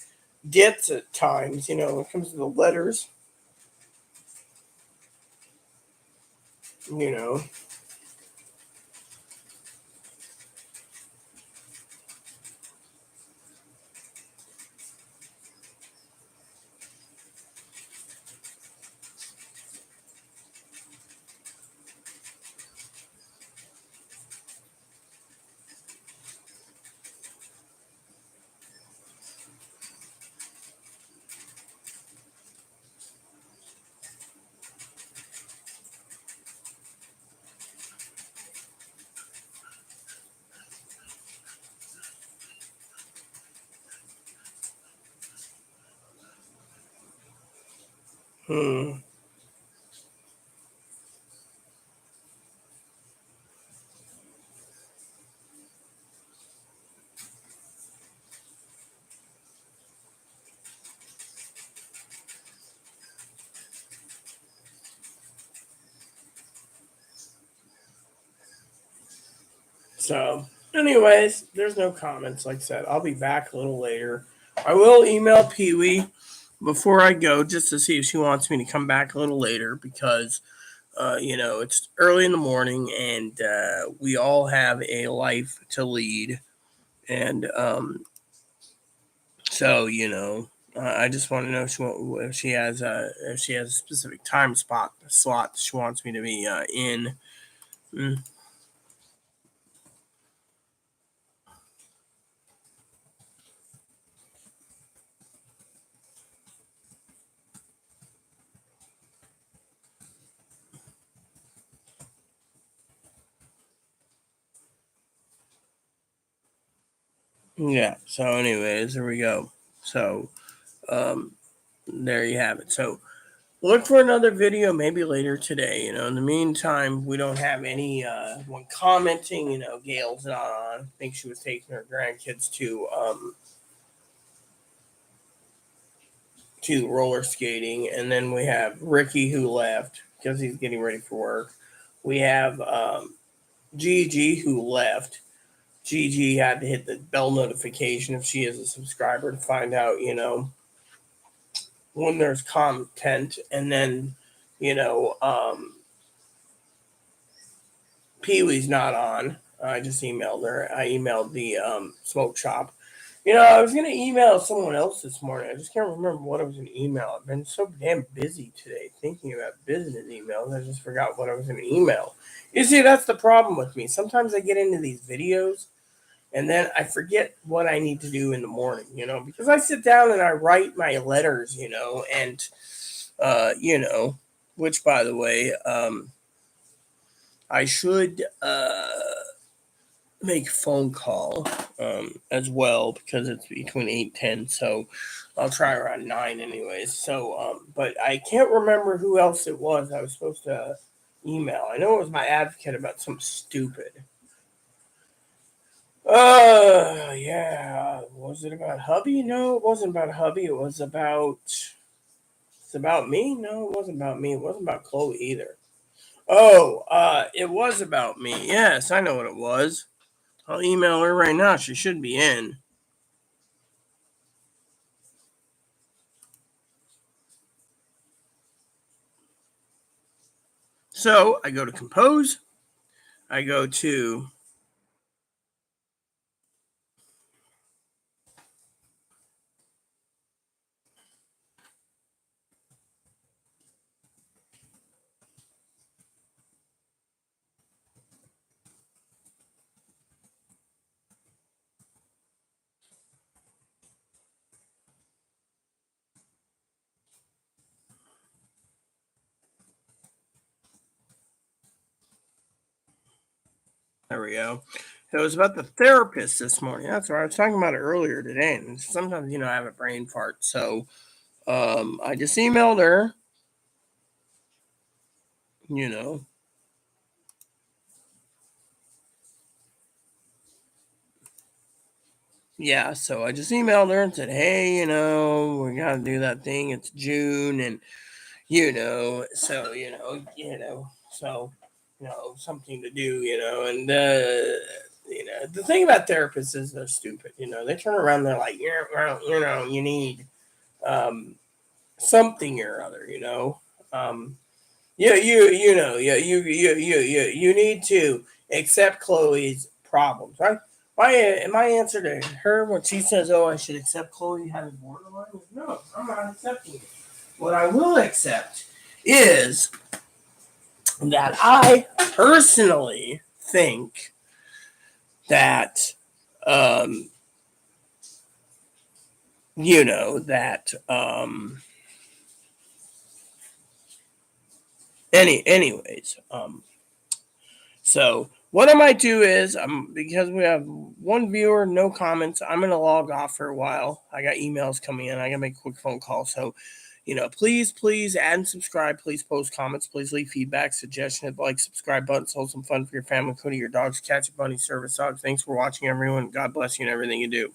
ditz at times. When it comes to the letters, you know. Hmm. So, anyways, there's no comments. Like I said, I'll be back a little later. I will email Pee Wee before I go just to see if she wants me to come back a little later because, it's early in the morning and we all have a life to lead. And so, I just want to know if she has a specific time slot she wants me to be in. Mm, yeah. So, anyways, there we go. So, there you have it. So look for another video maybe later today. In the meantime, we don't have any one commenting. Gail's not on. I think she was taking her grandkids to roller skating. And then we have Ricky, who left because he's getting ready for work. We have Gigi, who left. Gigi had to hit the bell notification if she is a subscriber to find out, when there's content. And then, Pee Wee's not on. I just emailed her. I emailed the smoke shop. I was going to email someone else this morning. I just can't remember what I was going to email. I've been so damn busy today thinking about business emails. I just forgot what I was going to email. You see, that's the problem with me. Sometimes I get into these videos and then I forget what I need to do in the morning, because I sit down and I write my letters, and, which, by the way, I should make a phone call as well, because it's between 8 and 10, so I'll try around 9 anyways. So, but I can't remember who else it was I was supposed to email. I know it was my advocate about something stupid. Yeah. Was it about hubby? No, it wasn't about hubby. It's about me? No, it wasn't about me. It wasn't about Chloe either. Oh, it was about me. Yes, I know what it was. I'll email her right now. She should be in. So I go to compose. I go to there we go. So it was about the therapist this morning. That's right. I was talking about it earlier today. And sometimes, I have a brain fart. So I just emailed her, Yeah, so I just emailed her and said, hey, we got to do that thing. It's June. And, so, so, something to do, and, the thing about therapists is they're stupid. They turn around, they're like, yeah, well, you need something or other, you need to accept Chloe's problems, right? My answer to her when she says, "Oh, I should accept Chloe having borderline," is no, I'm not accepting it. What I will accept is that I personally think that, that anyways, so what I might do is, because we have one viewer, no comments, I'm gonna log off for a while. I got emails coming in. I gotta make a quick phone call. So, please add and subscribe. Please post comments. Please leave feedback, suggestions, like, subscribe buttons. Hold some fun for your family, including your dogs, cats, your bunny, service dogs. Thanks for watching, everyone. God bless you and everything you do.